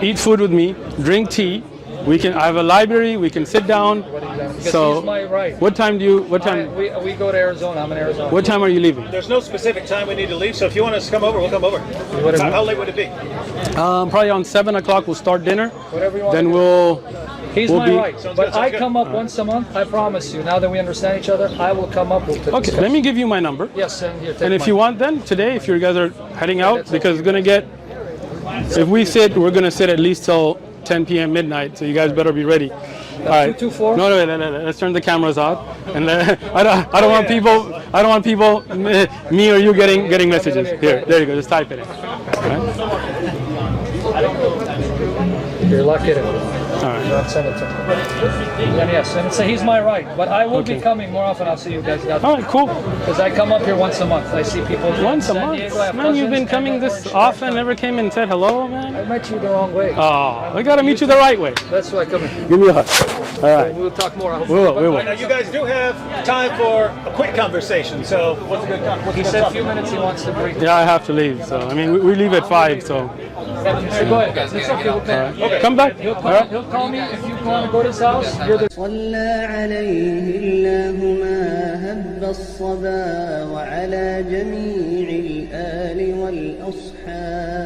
eat food with me, drink tea. I have a library. We can sit down. Because So, he's my right. What time? We go to Arizona. I'm in Arizona. What time are you leaving? There's no specific time we need to leave, so if you want us to come over, we'll come over. How late would it be? Probably on 7 o'clock. We'll start dinner. Whatever you want. Then to do. we'll He's my be- right. Sounds But good, sounds I good. come up once a month. I promise you. Now that we understand each other, I will come up. Okay. Let me give you my number. Yes, and here. Take And if mine. you want, then today, if you guys are heading out, that's because it's gonna get. If we sit, we're gonna sit at least till 10 p.m. midnight. So you guys better be ready. All right. 224? No. Let's turn the cameras off. And I don't want people. I don't want people. Me or you getting messages. Here. There you go. Just type it in. All right. Here, lock it in. I'll send it to him. And yes, and so he's my right, but I will be coming more often. I'll see you guys. All right, cool. Because I come up here once a month. I see people. Once a San month? Diego, I have Man, you've been cousins, coming and this workshop. often, never came and said hello, man? I met you the wrong way. Oh, we gotta meet you the right way. That's why I come here. Give me a hug. All right. We'll talk more. We will. Now, you guys do have time for a quick conversation. So, what's a good conversation? He said a few minutes he wants to break. Yeah, I have to leave. So, I mean, we leave at 5, so. So go ahead, guys. It's okay. We'll come. Okay. Come back. He'll call me if you want to go to his house. You're the. صلى عليه الله ما هب الصبا وعلى جميع الآل والأصحاب.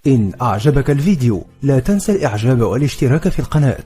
إن أعجبك الفيديو لا تنسى الإعجاب والاشتراك في القناة.